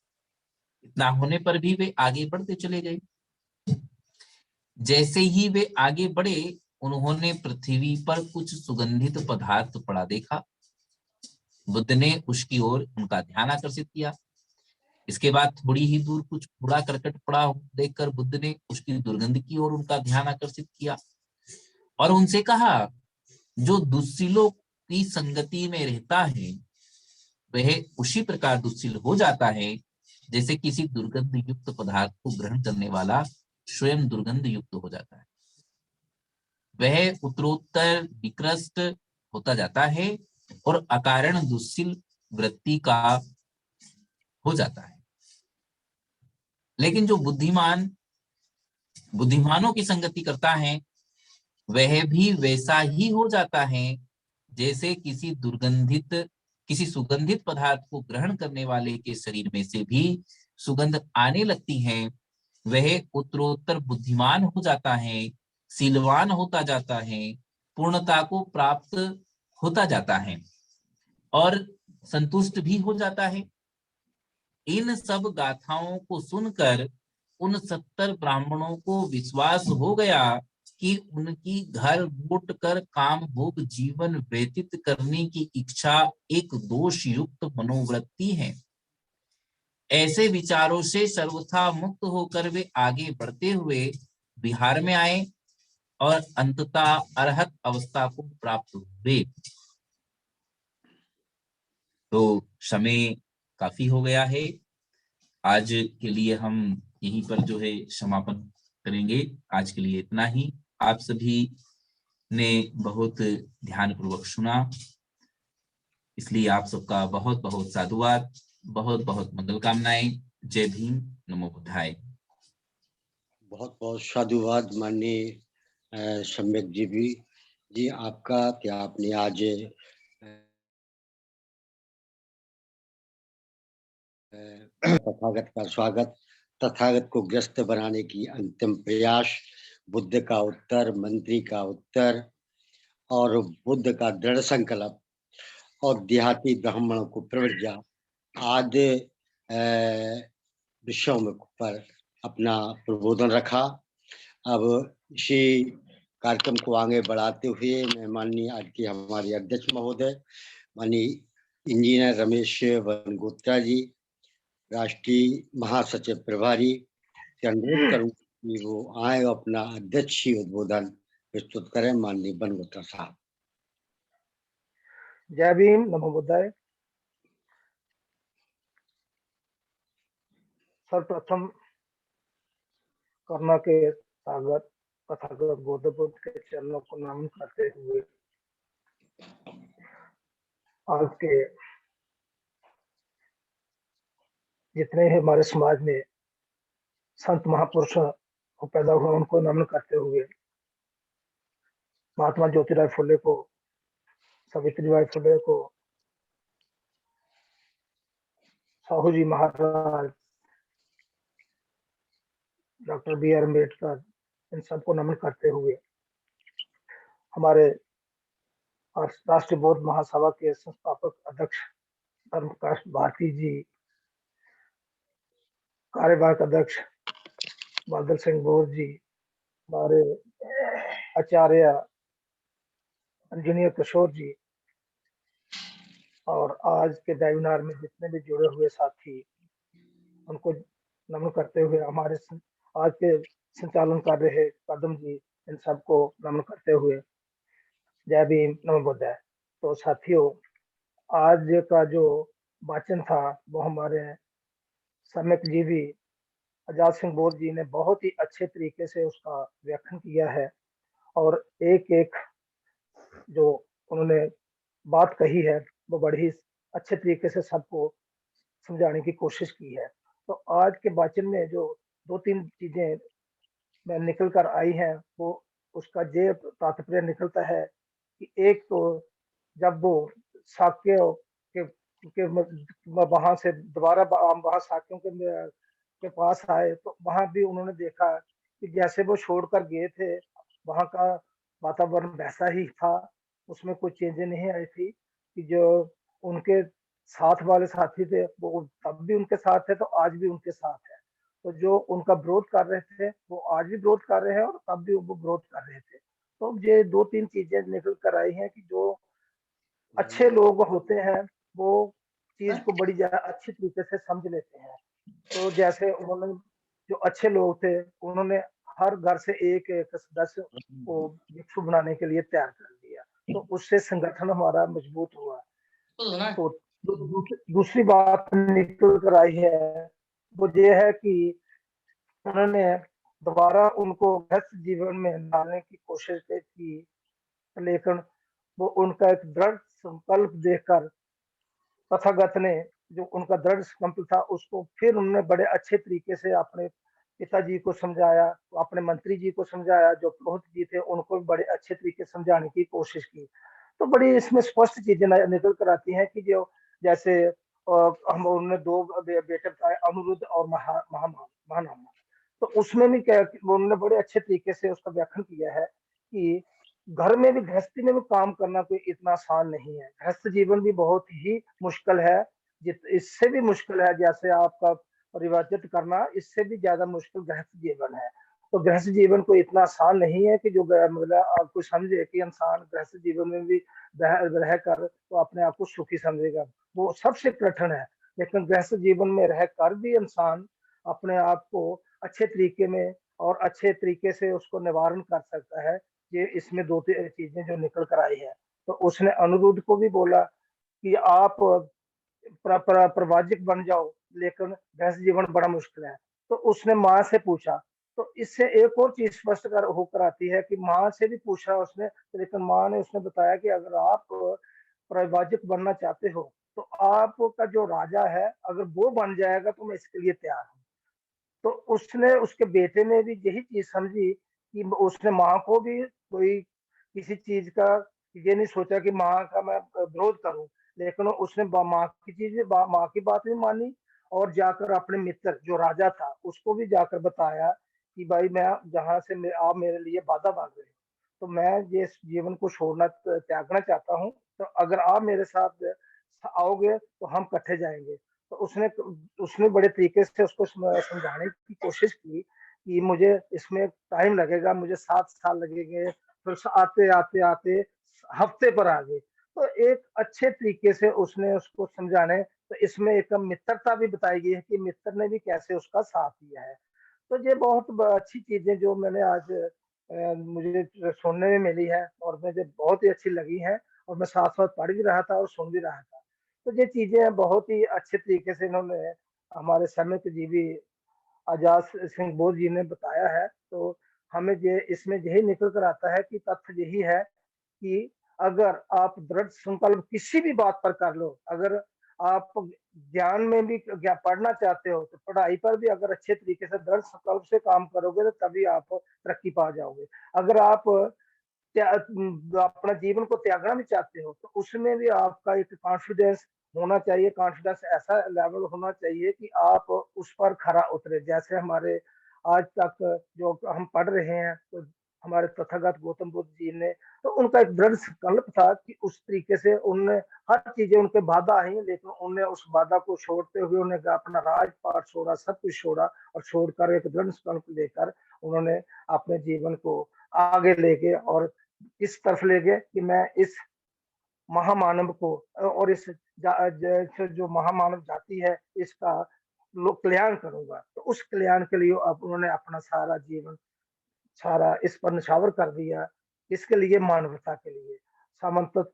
इतना होने पर भी वे आगे बढ़ते चले गए। जैसे ही वे आगे बढ़े, उन्होंने पृथ्वी पर कुछ सुगंधित पदार्थ पड़ा देखा। बुद्ध ने उसकी ओर उनका ध्यान आकर्षित किया। इसके बाद थोड़ी ही दूर कुछ कूड़ा करकट पड़ा देखकर बुद्ध ने उसकी दुर्गंध की ओर उनका ध्यान आकर्षित किया और उनसे कहा, जो दुस्सिलों की संगति में रहता है वह उसी प्रकार दुस्सिल हो जाता है जैसे किसी दुर्गंध युक्त पदार्थ को ग्रहण करने वाला स्वयं दुर्गंध युक्त हो जाता है। वह उत्तरोत्तर विकृष्ट होता जाता है और अकारण दुस्सिल वृत्ति का हो जाता है। लेकिन जो बुद्धिमानों की संगति करता है वह भी वैसा ही हो जाता है जैसे किसी सुगंधित पदार्थ को ग्रहण करने वाले के शरीर में से भी सुगंध आने लगती है। वह उत्तरोत्तर बुद्धिमान हो जाता है, शीलवान होता जाता है, पूर्णता को प्राप्त होता जाता है और संतुष्ट भी हो जाता है। इन सब गाथाओं को सुनकर उन 70 ब्राह्मणों को विश्वास हो गया कि उनकी घर लौट कर काम भोग जीवन व्यतीत करने की इच्छा एक दोष युक्त मनोवृत्ति है। ऐसे विचारों से सर्वथा मुक्त होकर वे आगे बढ़ते हुए बिहार में आए और अंततः अरहत अवस्था को प्राप्त हुए। तो समय काफी हो गया है, आज के लिए हम यहीं पर जो है समापन करेंगे। आज के लिए इतना ही। आप सभी ने बहुत ध्यानपूर्वक सुना, इसलिए आप सबका बहुत बहुत साधुवाद, बहुत बहुत मंगल कामनाएं। जय भीम, नमो बुद्धाय। बहुत बहुत साधुवाद माननीय सम्यक जी आपका, कि आपने आज तथागत का स्वागत, तथागत को ग्रस्त बनाने की अंतिम प्रयास, बुद्ध का उत्तर, मंत्री का उत्तर और बुद्ध का दृढ़ संकल्प और देहाती ब्राह्मणों को प्रवृत्ति आदि विषयों में पर अपना प्रबोधन रखा। अब इसी कार्यक्रम को आगे बढ़ाते हुए मैं माननीय आज के हमारे अध्यक्ष महोदय माननीय इंजीनियर रमेश वनगोत्रा जी, राष्ट्रीय महासचिव प्रभारी, से अनुरोध करूंगा कि वो आए और अपना अध्यक्षीय उद्बोधन प्रस्तुत करें। माननीय वनगोत्रा साहब। जय भीम, नमो बुद्धाय। सर्वप्रथम करुणा के सागर तथागत गौतम बुद्ध के चरणों को नमन करते हुए आज के जितने ही हमारे समाज में संत महापुरुष को पैदा हुए उनको नमन करते हुए महात्मा ज्योतिराव फुले को, सावित्रीबाई फुले को, साहू जी महाराज, डॉक्टर बी आर अम्बेडकर, इन सबको नमन करते हुए हमारे राष्ट्रीय बौद्ध महासभा के संस्थापक अध्यक्ष धर्म प्रकाश भारती जी, कार्यवाहक अध्यक्ष बादल सिंह बोस जी, हमारे आचार्य इंजीनियर किशोर जी, और आज के वेबिनार में जितने भी जुड़े हुए साथी, उनको नमन करते हुए हमारे आज के संचालन कर रहे कदम जी, इन सबको नमन करते हुए जय भीम, नमो बुद्धाय। तो साथियों, आज का जो वाचन था वो हमारे सम्यक जीवी आजाद सिंह बोस जी ने बहुत ही अच्छे तरीके से उसका व्याख्यान किया है और एक एक जो उन्होंने बात कही है वो बड़ी ही अच्छे तरीके से सबको समझाने की कोशिश की है। तो आज के वाचन में जो 2-3 चीजें मैं निकल कर आई हैं वो उसका ये तात्पर्य निकलता है कि एक तो जब वो साक्य के वहां से दोबारा वहां साक्यों के पास आए तो वहां भी उन्होंने देखा कि जैसे वो छोड़कर गए थे वहां का वातावरण वैसा ही था, उसमें कोई चेंजेस नहीं आई थी। कि जो उनके साथ वाले साथी थे वो तब भी उनके साथ थे तो आज भी उनके साथ है। तो जो उनका विरोध कर रहे थे वो आज भी विरोध कर रहे हैं और तब भी वो विरोध कर रहे थे। तो ये 2-3 चीजें निकल कर आई हैं कि जो अच्छे लोग होते हैं वो चीज को बड़ी ज्यादा अच्छी तरीके से समझ लेते हैं। तो जैसे उन्होंने, जो अच्छे लोग थे, उन्होंने हर घर से एक एक सदस्य को भिक्षु बनाने के लिए तैयार कर दिया, तो उससे संगठन हमारा मजबूत हुआ। तो दूसरी बात निकल कर आई है वो ये है कि उन्होंने दोबारा उनको गृहस्थ जीवन में डालने की कोशिश की, लेकिन वो उनका एक दृढ़ संकल्प देखकर तथागत ने, जो उनका दृढ़ संकल्प था, उसको फिर उन्होंने बड़े अच्छे तरीके से अपने पिताजी को समझाया, अपने मंत्री जी को समझाया, जो पुरोहित जी थे उनको भी बड़े अच्छे तरीके से समझाने की कोशिश की। तो बड़ी इसमें स्पष्ट चीजें निकल कर आती हैं कि जो जैसे हम उन्होंने दो बेटे बताए, अनिरुद्ध और महानामा। तो उसमें भी क्या उन्होंने बड़े अच्छे तरीके से उसका व्याख्यान किया है कि घर में भी, गृहस्थी में भी काम करना कोई इतना आसान नहीं है। गृहस्थ जीवन भी बहुत ही मुश्किल है, इससे भी मुश्किल है जैसे आपका परिवर्तित करना, इससे भी ज्यादा मुश्किल गृहस्थ जीवन है। तो गृहस्थ जीवन को इतना आसान नहीं है कि जो मतलब आपको समझे कि इंसान गृहस्थ जीवन में भी रह कर तो अपने आप को सुखी समझेगा, वो सबसे कठिन है। लेकिन गृहस्थ जीवन में रह कर भी इंसान अपने आप को अच्छे तरीके में और अच्छे तरीके से उसको निवारण कर सकता है। ये इसमें दो चीजें जो निकल कर आई है। तो उसने अनिरुद्ध को भी बोला कि आप प्रवाजिक बन जाओ, लेकिन गृहस्थ जीवन बड़ा मुश्किल है। तो उसने माँ से पूछा, तो इससे एक और चीज स्पष्ट कर होकर आती है कि माँ से भी पूछा उसने, लेकिन माँ ने उसने बताया कि अगर आप प्रवाजिक बनना चाहते हो तो आपका जो राजा है अगर वो बन जाएगा तो मैं इसके लिए तैयार हूँ। तो उसने, उसके बेटे ने भी यही चीज समझी कि उसने माँ को भी कोई किसी चीज का ये नहीं सोचा कि माँ का मैं विरोध करूं, लेकिन उसने माँ की चीज, माँ की बात भी मानी और जाकर अपने मित्र जो राजा था उसको भी जाकर बताया कि भाई मैं जहाँ से आप मेरे लिए वादा मांग रहे हो, तो मैं ये जीवन को छोड़ना त्यागना चाहता हूँ, तो अगर आप मेरे साथ आओगे तो हम इकट्ठे जाएंगे। तो उसने उसने बड़े तरीके से उसको समझाने की कोशिश की कि मुझे इसमें टाइम लगेगा, मुझे 7 साल लगेंगे, फिर आते आते आते हफ्ते पर आ गए। तो एक अच्छे तरीके से उसने उसको समझाने, तो इसमें एक मित्रता भी बताई गई है कि मित्र ने भी कैसे उसका साथ दिया है। तो ये बहुत अच्छी चीजें जो मैंने आज मुझे सुनने में मिली है और मुझे बहुत ही अच्छी लगी है, और मैं साथ साथ पढ़ भी रहा था और सुन भी रहा था। तो ये चीजें बहुत ही अच्छे तरीके से इन्होंने हमारे सम्यक जीवी आजाद सिंह बोस जी ने बताया है। तो हमें ये इसमें यही निकल कर आता है कि तथ्य यही है कि अगर आप दृढ़ संकल्प किसी भी बात पर कर लो, अगर आप ज्ञान में भी पढ़ना चाहते हो तो पढ़ाई पर भी अगर अच्छे तरीके से दृढ़ संकल्प से काम करोगे तो तभी आप तरक्की पा जाओगे। अगर आप अपना जीवन को त्यागना भी चाहते हो तो उसमें भी आपका एक कॉन्फिडेंस होना चाहिए, कॉन्फिडेंस ऐसा लेवल होना चाहिए कि आप उस पर खरा उतरे। जैसे हमारे आज तक जो हम पढ़ रहे हैं, तो हमारे तथागत गौतम बुद्ध जी ने, तो उनका एक दृढ़ संकल्प था कि उस तरीके से उनने हर चीजें उनके बाधा आई, लेकिन उनने उस बाधा को छोड़ते हुए उन्हें अपना राजपाट छोड़ा, सब कुछ छोड़ा और छोड़कर एक दृढ़ संकल्प लेकर उन्होंने अपने जीवन को आगे लेके और इस तरफ ले गए कि मैं इस महामानव को और इस जो महामानव जाति है इसका कल्याण करूंगा। तो उस कल्याण के लिए अब उन्होंने अपना सारा जीवन, सारा इस पर निछावर कर दिया। इसके लिए मानवता के लिए,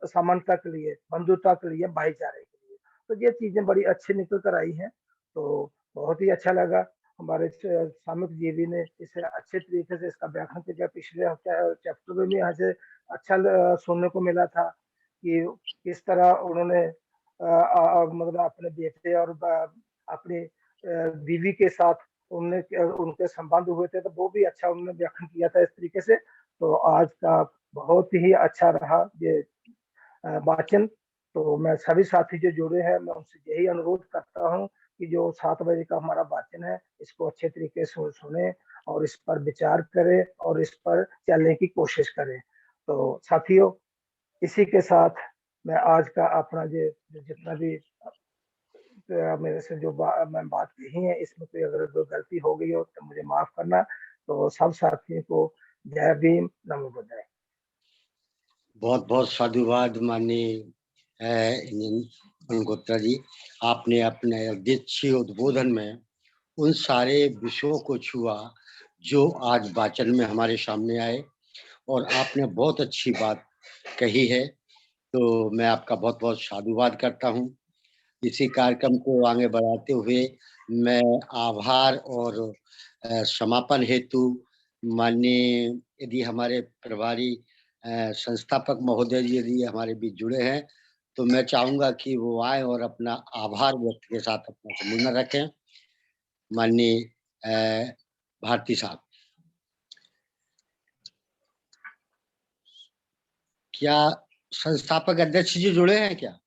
समानता के लिए, बंधुता के लिए, भाईचारे के लिए। तो ये चीजें बड़ी अच्छी निकल कर आई हैं। तो बहुत ही अच्छा लगा हमारे सामक जीवी ने इसे अच्छे तरीके से इसका व्याख्यान किया। पिछले चैप्टर में भी यहाँ से अच्छा सुनने को मिला था कि किस तरह उन्होंने मतलब अपने बेटे और अपनी बीवी के साथ उनके संबंध हुए थे, तो वो भी अच्छा उन्होंने व्याख्यान किया था इस तरीके से। तो आज का बहुत ही अच्छा रहा ये वाचन। तो मैं सभी साथी जो जुड़े हैं मैं उनसे यही अनुरोध करता हूँ कि जो 7 बजे का हमारा वाचन है इसको अच्छे तरीके से सुने और इस पर विचार करें और इस पर चलने की कोशिश करें। तो साथियों, इसी के साथ मैं आज का अपना जितना भी मेरे से जो मैं बात कही है इसमें कोई अगर कोई गलती हो गई हो तो मुझे माफ करना। तो सब साथियों को जय भीम, नमो बुद्धाय। बहुत बहुत साधुवाद माननीय गुप्ता जी। आपने अपने दीक्षी उद्बोधन में उन सारे विषयों को छुआ जो आज वाचन में हमारे सामने आए, और आपने बहुत अच्छी बात कही है, तो मैं आपका बहुत बहुत साधुवाद करता हूँ। इसी कार्यक्रम को आगे बढ़ाते हुए मैं आभार और समापन हेतु माननीय यदि हमारे प्रभारी संस्थापक महोदय जी यदि हमारे बीच जुड़े हैं, तो मैं चाहूंगा कि वो आए और अपना आभार व्यक्त के साथ अपना संबोधन रखें। माननीय भारती साहब, क्या संस्थापक अध्यक्ष जी जुड़े हैं क्या?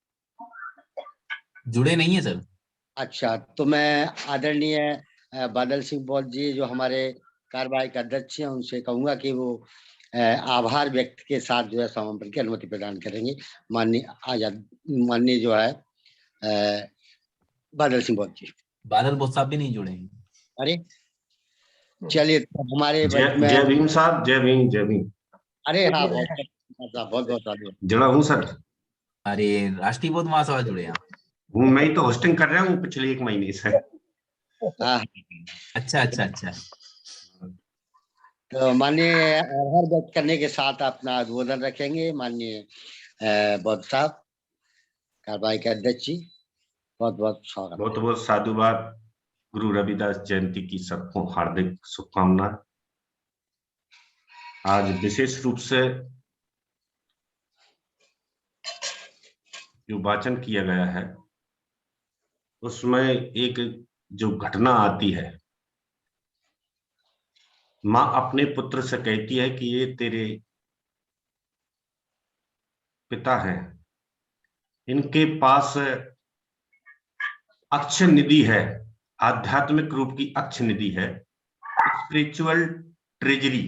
जुड़े नहीं है सर। अच्छा, तो मैं आदरणीय बादल सिंह बौद्ध जी जो हमारे कार्यवाहक अध्यक्ष हैं उनसे कहूंगा कि वो आभार व्यक्त के साथ जो है समापन की अनुमति प्रदान करेंगे। माननीय आजाद, माननीय जो है बादल सिंह बौद्ध जी। बादल बौद्ध साहब भी नहीं जुड़े हैं। अरे चलिए, तो हमारे जय भीम साहब, जय भीम, जय भीम। अरे हाँ, बहुत बहुत जुड़ा हूँ सर। अरे राष्ट्रीय बौद्ध महासभा जुड़े हैं। मैं ही तो होस्टिंग कर रहा हूँ पिछले 1 महीने से। अच्छा। तो माननीय आभार व्यक्त करने के साथ अपना उद्बोधन रखेंगे माननीय बौद्ध साहब, कार्यवाही के अध्यक्ष जी। बहुत बहुत स्वागत। बहुत बहुत साधुवाद। गुरु रविदास जयंती की सबको हार्दिक शुभकामनाएं। आज विशेष रूप से जो वाचन किया गया है उसमें एक जो घटना आती है, माँ अपने पुत्र से कहती है कि ये तेरे पिता हैं, इनके पास अक्षय निधि है, आध्यात्मिक रूप की अक्षय निधि है, स्पिरिचुअल ट्रेजरी,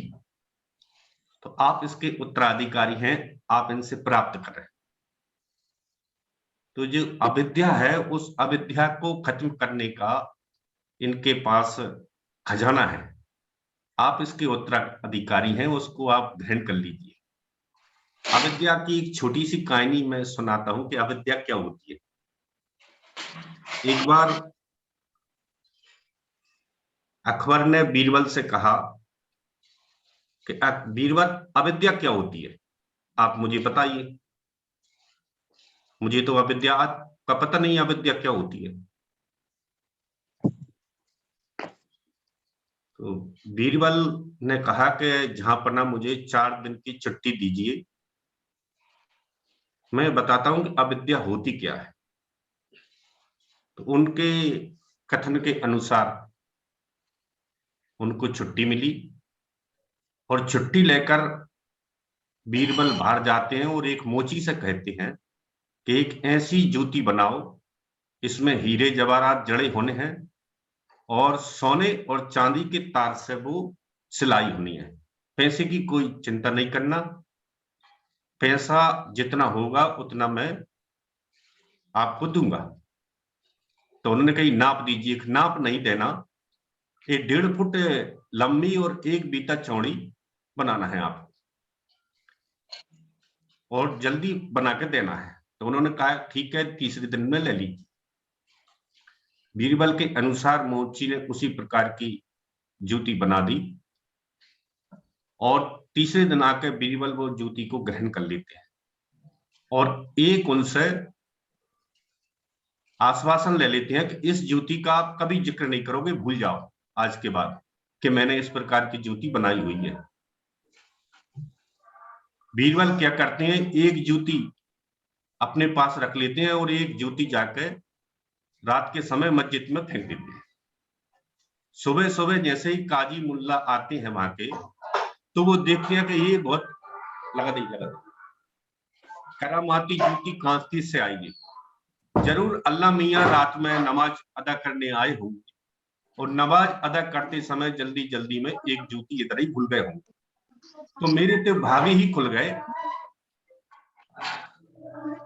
तो आप इसके उत्तराधिकारी हैं, आप इनसे प्राप्त करें। तो जो अविद्या है उस अविद्या को खत्म करने का इनके पास खजाना है, आप इसके उत्तराधिकारी हैं, उसको आप ग्रहण कर लीजिए। अविद्या की एक छोटी सी कहानी मैं सुनाता हूं कि अविद्या क्या होती है। एक बार अकबर ने बीरबल से कहा कि बीरबल, अविद्या क्या होती है, आप मुझे बताइए, मुझे तो अविद्या का पता नहीं, अविद्या क्या होती है। तो बीरबल ने कहा कि जहांपना मुझे 4 दिन की छुट्टी दीजिए, मैं बताता हूं कि अविद्या होती क्या है। तो उनके कथन के अनुसार उनको छुट्टी मिली और छुट्टी लेकर बीरबल बाहर जाते हैं और एक मोची से कहते हैं कि एक ऐसी जूती बनाओ, इसमें हीरे जवाहरात जड़े होने हैं और सोने और चांदी के तार से वो सिलाई होनी है। पैसे की कोई चिंता नहीं करना, पैसा जितना होगा उतना मैं आपको दूंगा। तो उन्होंने कही नाप दीजिए, नाप नहीं देना, ये 1.5 फुट लंबी और 1 बीता चौड़ी बनाना है आपको और जल्दी बना के देना है। तो उन्होंने कहा ठीक है, तीसरे दिन में ले ली। बीरबल के अनुसार मोची ने उसी प्रकार की जूती बना दी और तीसरे दिन आकर बीरबल वो जूती को ग्रहण कर लेते हैं और एक उनसे आश्वासन ले लेते हैं कि इस जूती का आप कभी जिक्र नहीं करोगे, भूल जाओ आज के बाद कि मैंने इस प्रकार की जूती बनाई हुई है। बीरबल क्या करते हैं, एक जूती अपने पास रख लेते हैं और एक जूती जाकर रात के समय मस्जिद में फेंक देते हैं। सुबह सुबह जैसे ही काजी मुल्ला आते हैं वहां के, तो वो देखते हैं कि ये बहुत लगा दी करामाती जूती कांस्ती से आई है, जरूर अल्लाह मियाँ रात में नमाज अदा करने आए होंगे और नमाज अदा करते समय जल्दी जल्दी में एक जूती इधर ही भूल गए होंगे, तो मेरे तो भागे ही खुल गए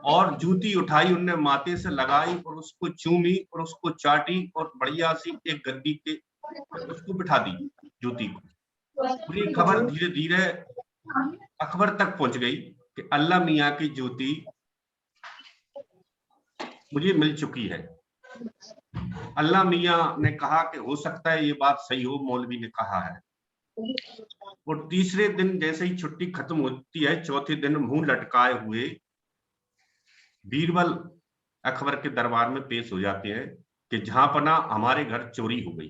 और जूती उठाई, उनने माथे से लगाई और उसको चूमी और उसको चाटी और बढ़िया सी एक गद्दी पे उसको बिठा दी जूती को। पूरी खबर धीरे धीरे अकबर तक पहुंच गई कि अल्लाह मियाँ की जूती मुझे मिल चुकी है। अल्लाह मियां ने कहा कि हो सकता है ये बात सही हो, मौलवी ने कहा है। और तीसरे दिन जैसे ही छुट्टी खत्म होती है, चौथे दिन मुंह लटकाए हुए बीरबल अकबर के दरबार में पेश हो जाते हैं कि जहांपना हमारे घर चोरी हो गई।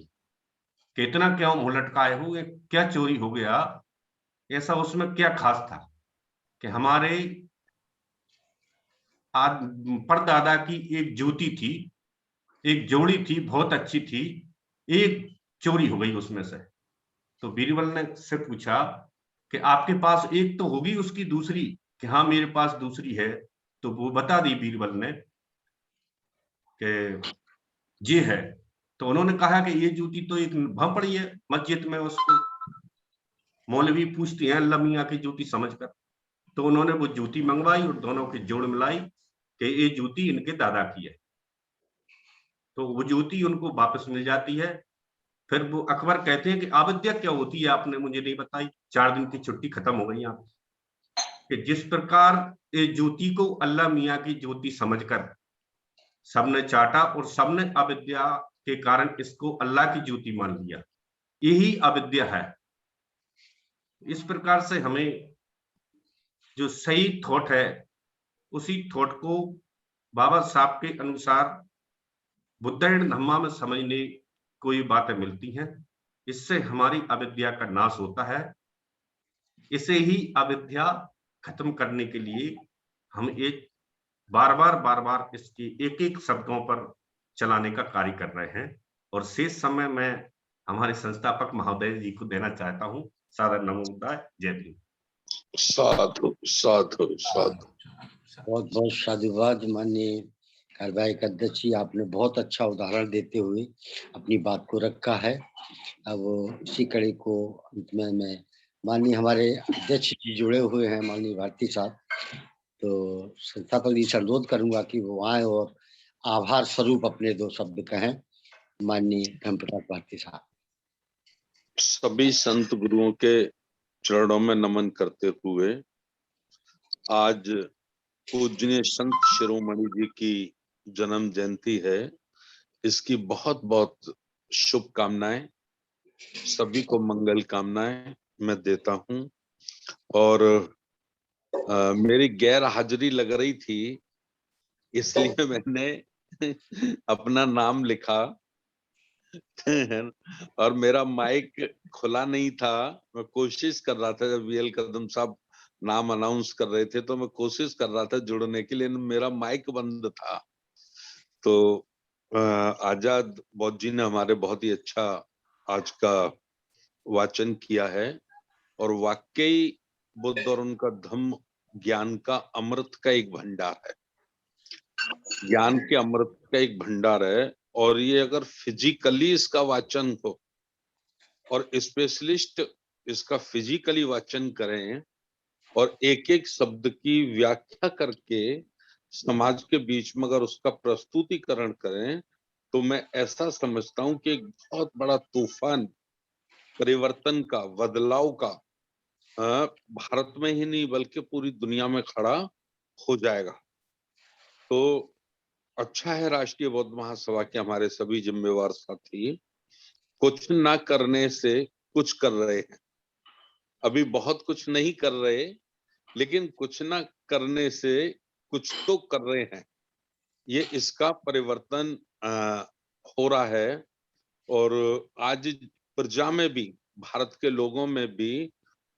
कितना क्यों मुंह लटकाए हुए, क्या चोरी हो गया, ऐसा उसमें क्या खास था कि हमारे परदादा की एक जूती थी, एक जोड़ी थी, बहुत अच्छी थी, एक चोरी हो गई उसमें से। तो बीरबल ने से पूछा कि आपके पास एक तो होगी उसकी दूसरी, कि हाँ मेरे पास दूसरी है। तो वो बता दी बीरबल ने कि ये है। तो उन्होंने कहा कि ये जूती तो एक वहां पड़ी है मस्जिद में। उसको मौलवी पूछते हैं अल्लाह मियां की जूती समझकर। तो उन्होंने वो जूती मंगवाई और दोनों की जोड़ मिलाई कि ये जूती इनके दादा की है। तो वो जूती उनको वापस मिल जाती है। फिर वो अकबर कहते हैं कि अविद्या क्या होती है, आपने मुझे नहीं बताई, 4 दिन की छुट्टी खत्म हो गई आप। कि जिस प्रकार ये ज्योति को अल्लाह मियां की ज्योति समझकर सबने चाटा और सबने अविद्या के कारण इसको अल्लाह की ज्योति मान लिया, यही अविद्या है। इस प्रकार से हमें जो सही थॉट है उसी थॉट को बाबा साहब के अनुसार बुद्धायन धम्मा में समझने को ये बातें मिलती हैं। इससे हमारी अविद्या का नाश होता है। इसे ही अविद्या खत्म करने के लिए हम एक बार बार इसके एक एक शब्दों पर चलाने का कार्य कर रहे हैं। और शेष समय मैं हमारे संस्थापक महोदय जी को देना चाहता हूं। सादर नमो बुद्धाय, जय भीम। साधु साधु साधु। बहुत बहुत साधुवाद माननीय कार्यवाहक अध्यक्ष जी, आपने बहुत अच्छा उदाहरण देते हुए अपनी बात को रखा है। अब इसी कड़ी को अंत में मैं माननीय हमारे अध्यक्ष जी जुड़े हुए हैं माननीय भारती साहब, तो संस्थापक जी से अनुरोध करूंगा कि वो आए और आभार स्वरूप अपने 2 शब्द कहें। माननीय धर्मप्रकाश भारती साहब। सभी संत गुरुओं के चरणों में नमन करते हुए आज पूजनीय संत शिरोमणि जी की जन्म जयंती है। इसकी बहुत बहुत शुभकामनाएं, सभी को मंगल कामनाएं मैं देता हूं। और मेरी गैर हाजिरी लग रही थी, इसलिए मैंने अपना नाम लिखा और मेरा माइक खुला नहीं था। मैं कोशिश कर रहा था, जब वीएल कदम साहब नाम अनाउंस कर रहे थे तो मैं कोशिश कर रहा था जुड़ने के लिए, मेरा माइक बंद था। तो आजाद बौद्ध जी ने हमारे बहुत ही अच्छा आज का वाचन किया है। और वाकई बुद्ध और उनका धम्म ज्ञान का अमृत का एक भंडार है, ज्ञान के अमृत का एक भंडार है। और ये अगर फिजिकली इसका वाचन हो और स्पेशलिस्ट इसका फिजिकली वाचन करें और एक एक शब्द की व्याख्या करके समाज के बीच में अगर उसका प्रस्तुतिकरण करें, तो मैं ऐसा समझता हूं कि एक बहुत बड़ा तूफान परिवर्तन का, बदलाव का भारत में ही नहीं बल्कि पूरी दुनिया में खड़ा हो जाएगा। तो अच्छा है राष्ट्रीय बौद्ध महासभा के हमारे सभी जिम्मेवार साथी कुछ ना करने से कुछ कर रहे हैं। अभी बहुत कुछ नहीं कर रहे, लेकिन कुछ ना करने से कुछ तो कर रहे हैं। ये इसका परिवर्तन हो रहा है। और आज प्रजा में भी, भारत के लोगों में भी,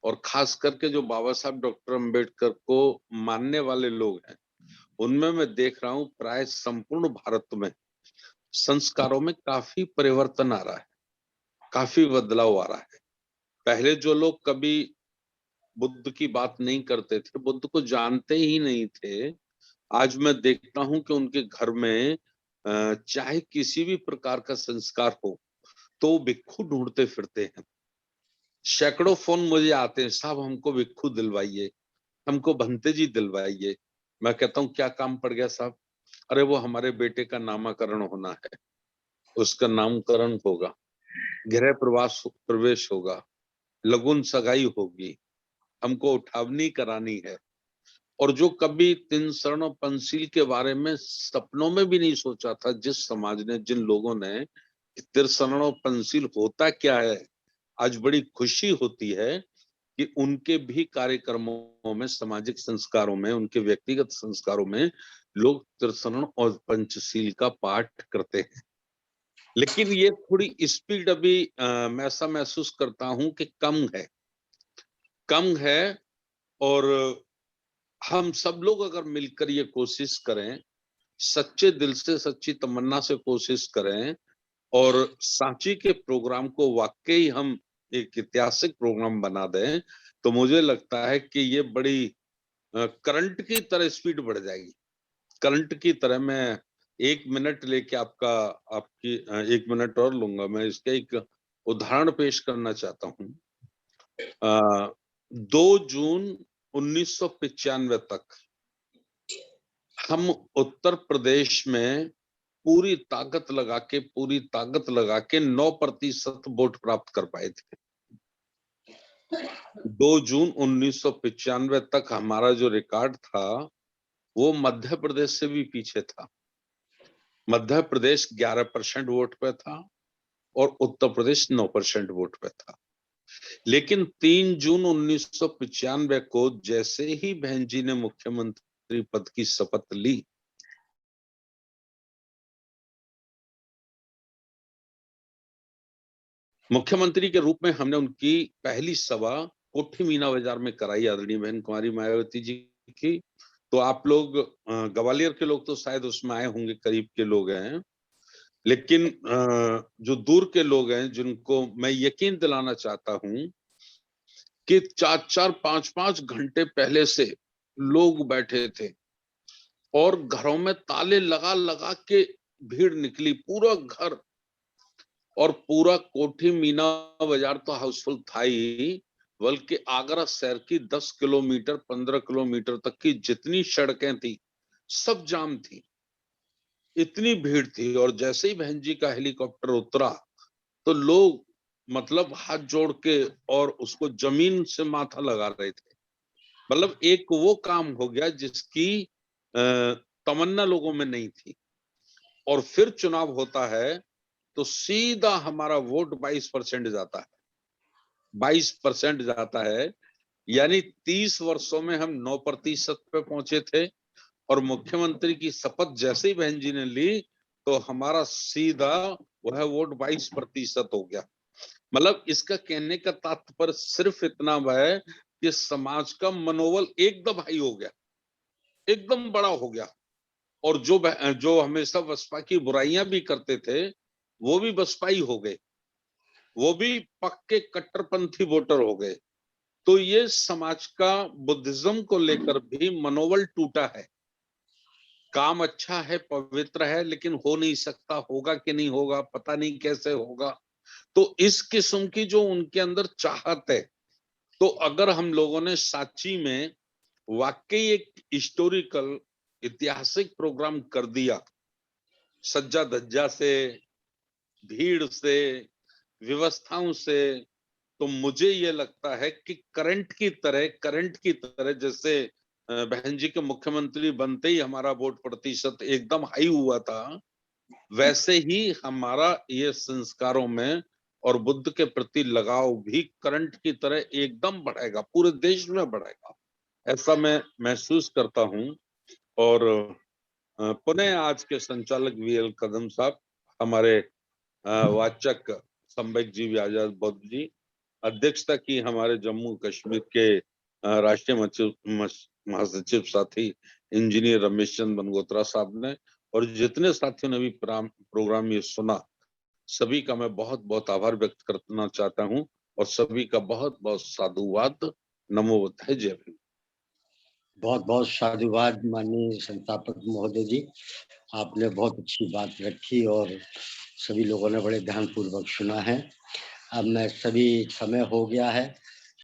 और खास करके जो बाबा साहब डॉक्टर अंबेडकर को मानने वाले लोग हैं, उनमें मैं देख रहा हूं प्राय संपूर्ण भारत में संस्कारों में काफी परिवर्तन आ रहा है, काफी बदलाव आ रहा है। पहले जो लोग कभी बुद्ध की बात नहीं करते थे, बुद्ध को जानते ही नहीं थे, आज मैं देखता हूं कि उनके घर में चाहे किसी भी प्रकार का संस्कार हो तो भिक्षु ढूंढते फिरते हैं। सैकड़ों फोन मुझे आते हैं, साहब हमको भिक्षु दिलवाइए, हमको भंते जी दिलवाइए। मैं कहता हूँ क्या काम पड़ गया साहब? अरे वो हमारे बेटे का नामकरण होना है, उसका नामकरण होगा, गृह प्रवेश होगा, लगुन सगाई होगी, हमको उठावनी करानी है। और जो कभी तीन शरण और पंचशील के बारे में सपनों में भी नहीं सोचा था, जिस समाज ने, जिन लोगों ने, त्रिशरण और पंचशील होता क्या है, आज बड़ी खुशी होती है कि उनके भी कार्यक्रमों में, सामाजिक संस्कारों में, उनके व्यक्तिगत संस्कारों में लोग त्रिशरण और पंचशील का पाठ करते हैं। लेकिन ये थोड़ी स्पीड अभी मैं ऐसा महसूस करता हूं कि कम है। और हम सब लोग अगर मिलकर ये कोशिश करें, सच्चे दिल से, सच्ची तमन्ना से कोशिश करें और सांची के प्रोग्राम को वाकई हम एक ऐतिहासिक प्रोग्राम बना दें, तो मुझे लगता है कि ये बड़ी करंट की तरह स्पीड बढ़ जाएगी। करंट की तरह। मैं 1 मिनट लेके आपकी 1 मिनट और लूंगा। मैं इसका एक उदाहरण पेश करना चाहता हूँ। 2 जून 1995 तक हम उत्तर प्रदेश में पूरी ताकत लगा के 9% वोट प्राप्त कर पाए थे। 2 जून 1995 तक हमारा जो रिकॉर्ड था वो मध्य प्रदेश से भी पीछे था। मध्य प्रदेश 11% वोट पे था और उत्तर प्रदेश 9% वोट पे था। लेकिन 3 जून 1995 को जैसे ही बहन जी ने मुख्यमंत्री पद की शपथ ली, मुख्यमंत्री के रूप में हमने उनकी पहली सभा कोठी मीना बाजार में कराई, आदरणीय बहन कुमारी मायावती जी की। तो आप लोग ग्वालियर के लोग तो शायद उसमें आए होंगे, करीब के लोग हैं, लेकिन जो दूर के लोग हैं, जिनको मैं यकीन दिलाना चाहता हूं कि 4-4, 5-5 घंटे पहले से लोग बैठे थे और घरों में ताले लगा लगा के भीड़ निकली, पूरा घर और पूरा कोठी मीना बाजार तो हाउसफुल था ही, बल्कि आगरा शहर की 10 किलोमीटर 15 किलोमीटर तक की जितनी सड़कें थी सब जाम थी, इतनी भीड़ थी। और जैसे ही बहन जी का हेलीकॉप्टर उतरा तो लोग मतलब हाथ जोड़ के और उसको जमीन से माथा लगा रहे थे। मतलब एक वो काम हो गया जिसकी तमन्ना लोगों में नहीं थी। और फिर चुनाव होता है तो सीधा हमारा वोट 22% जाता है, 22% जाता है। यानी 30 वर्षों में हम 9% पे पहुंचे थे और मुख्यमंत्री की शपथ जैसे ही बहन जी ने ली तो हमारा सीधा वह वोट 22% हो गया। मतलब इसका कहने का तात्पर्य सिर्फ इतना है कि समाज का मनोबल एकदम हाई हो गया, एकदम बड़ा हो गया। और जो हमेशा बसपा की बुराइयां भी करते थे वो भी बसपाई हो गए, वो भी पक्के कट्टरपंथी वोटर हो गए। तो ये समाज का बुद्धिज्म को लेकर भी मनोबल टूटा है। काम अच्छा है, पवित्र है, लेकिन हो नहीं सकता, होगा कि नहीं होगा पता नहीं, कैसे होगा। तो इस किस्म की जो उनके अंदर चाहत है, तो अगर हम लोगों ने सांची में वाकई एक हिस्टोरिकल ऐतिहासिक प्रोग्राम कर दिया, सज्जा धज्जा से, भीड़ से, व्यवस्थाओं से, तो मुझे ये लगता है कि करंट की तरह जैसे बहन जी के मुख्यमंत्री बनते ही हमारा वोट प्रतिशत एकदम हाई हुआ था, वैसे ही हमारा ये संस्कारों में और बुद्ध के प्रति लगाव भी करंट की तरह एकदम बढ़ेगा, पूरे देश में बढ़ेगा, ऐसा मैं महसूस करता हूं। और पुनः आज के संचालक वीएल कदम साहब, हमारे वाचक संबेक जी आजाद बौद्ध जी, अध्यक्षता की हमारे जम्मू कश्मीर के राष्ट्रीय महासचिव साथी इंजीनियर रमेश चंद बनगोत्रा साहब ने, और जितने साथियों ने भी प्रोग्राम ये सुना, सभी का मैं बहुत बहुत आभार व्यक्त करना चाहता हूं और सभी का बहुत बहुत साधुवाद। नमो बुद्धाय, जय भीम। बहुत बहुत साधुवाद माननीय संस्थापक महोदय जी, आपने बहुत अच्छी बात रखी और सभी लोगों ने बड़े ध्यानपूर्वक सुना है। अब मैं सभी समय हो गया है,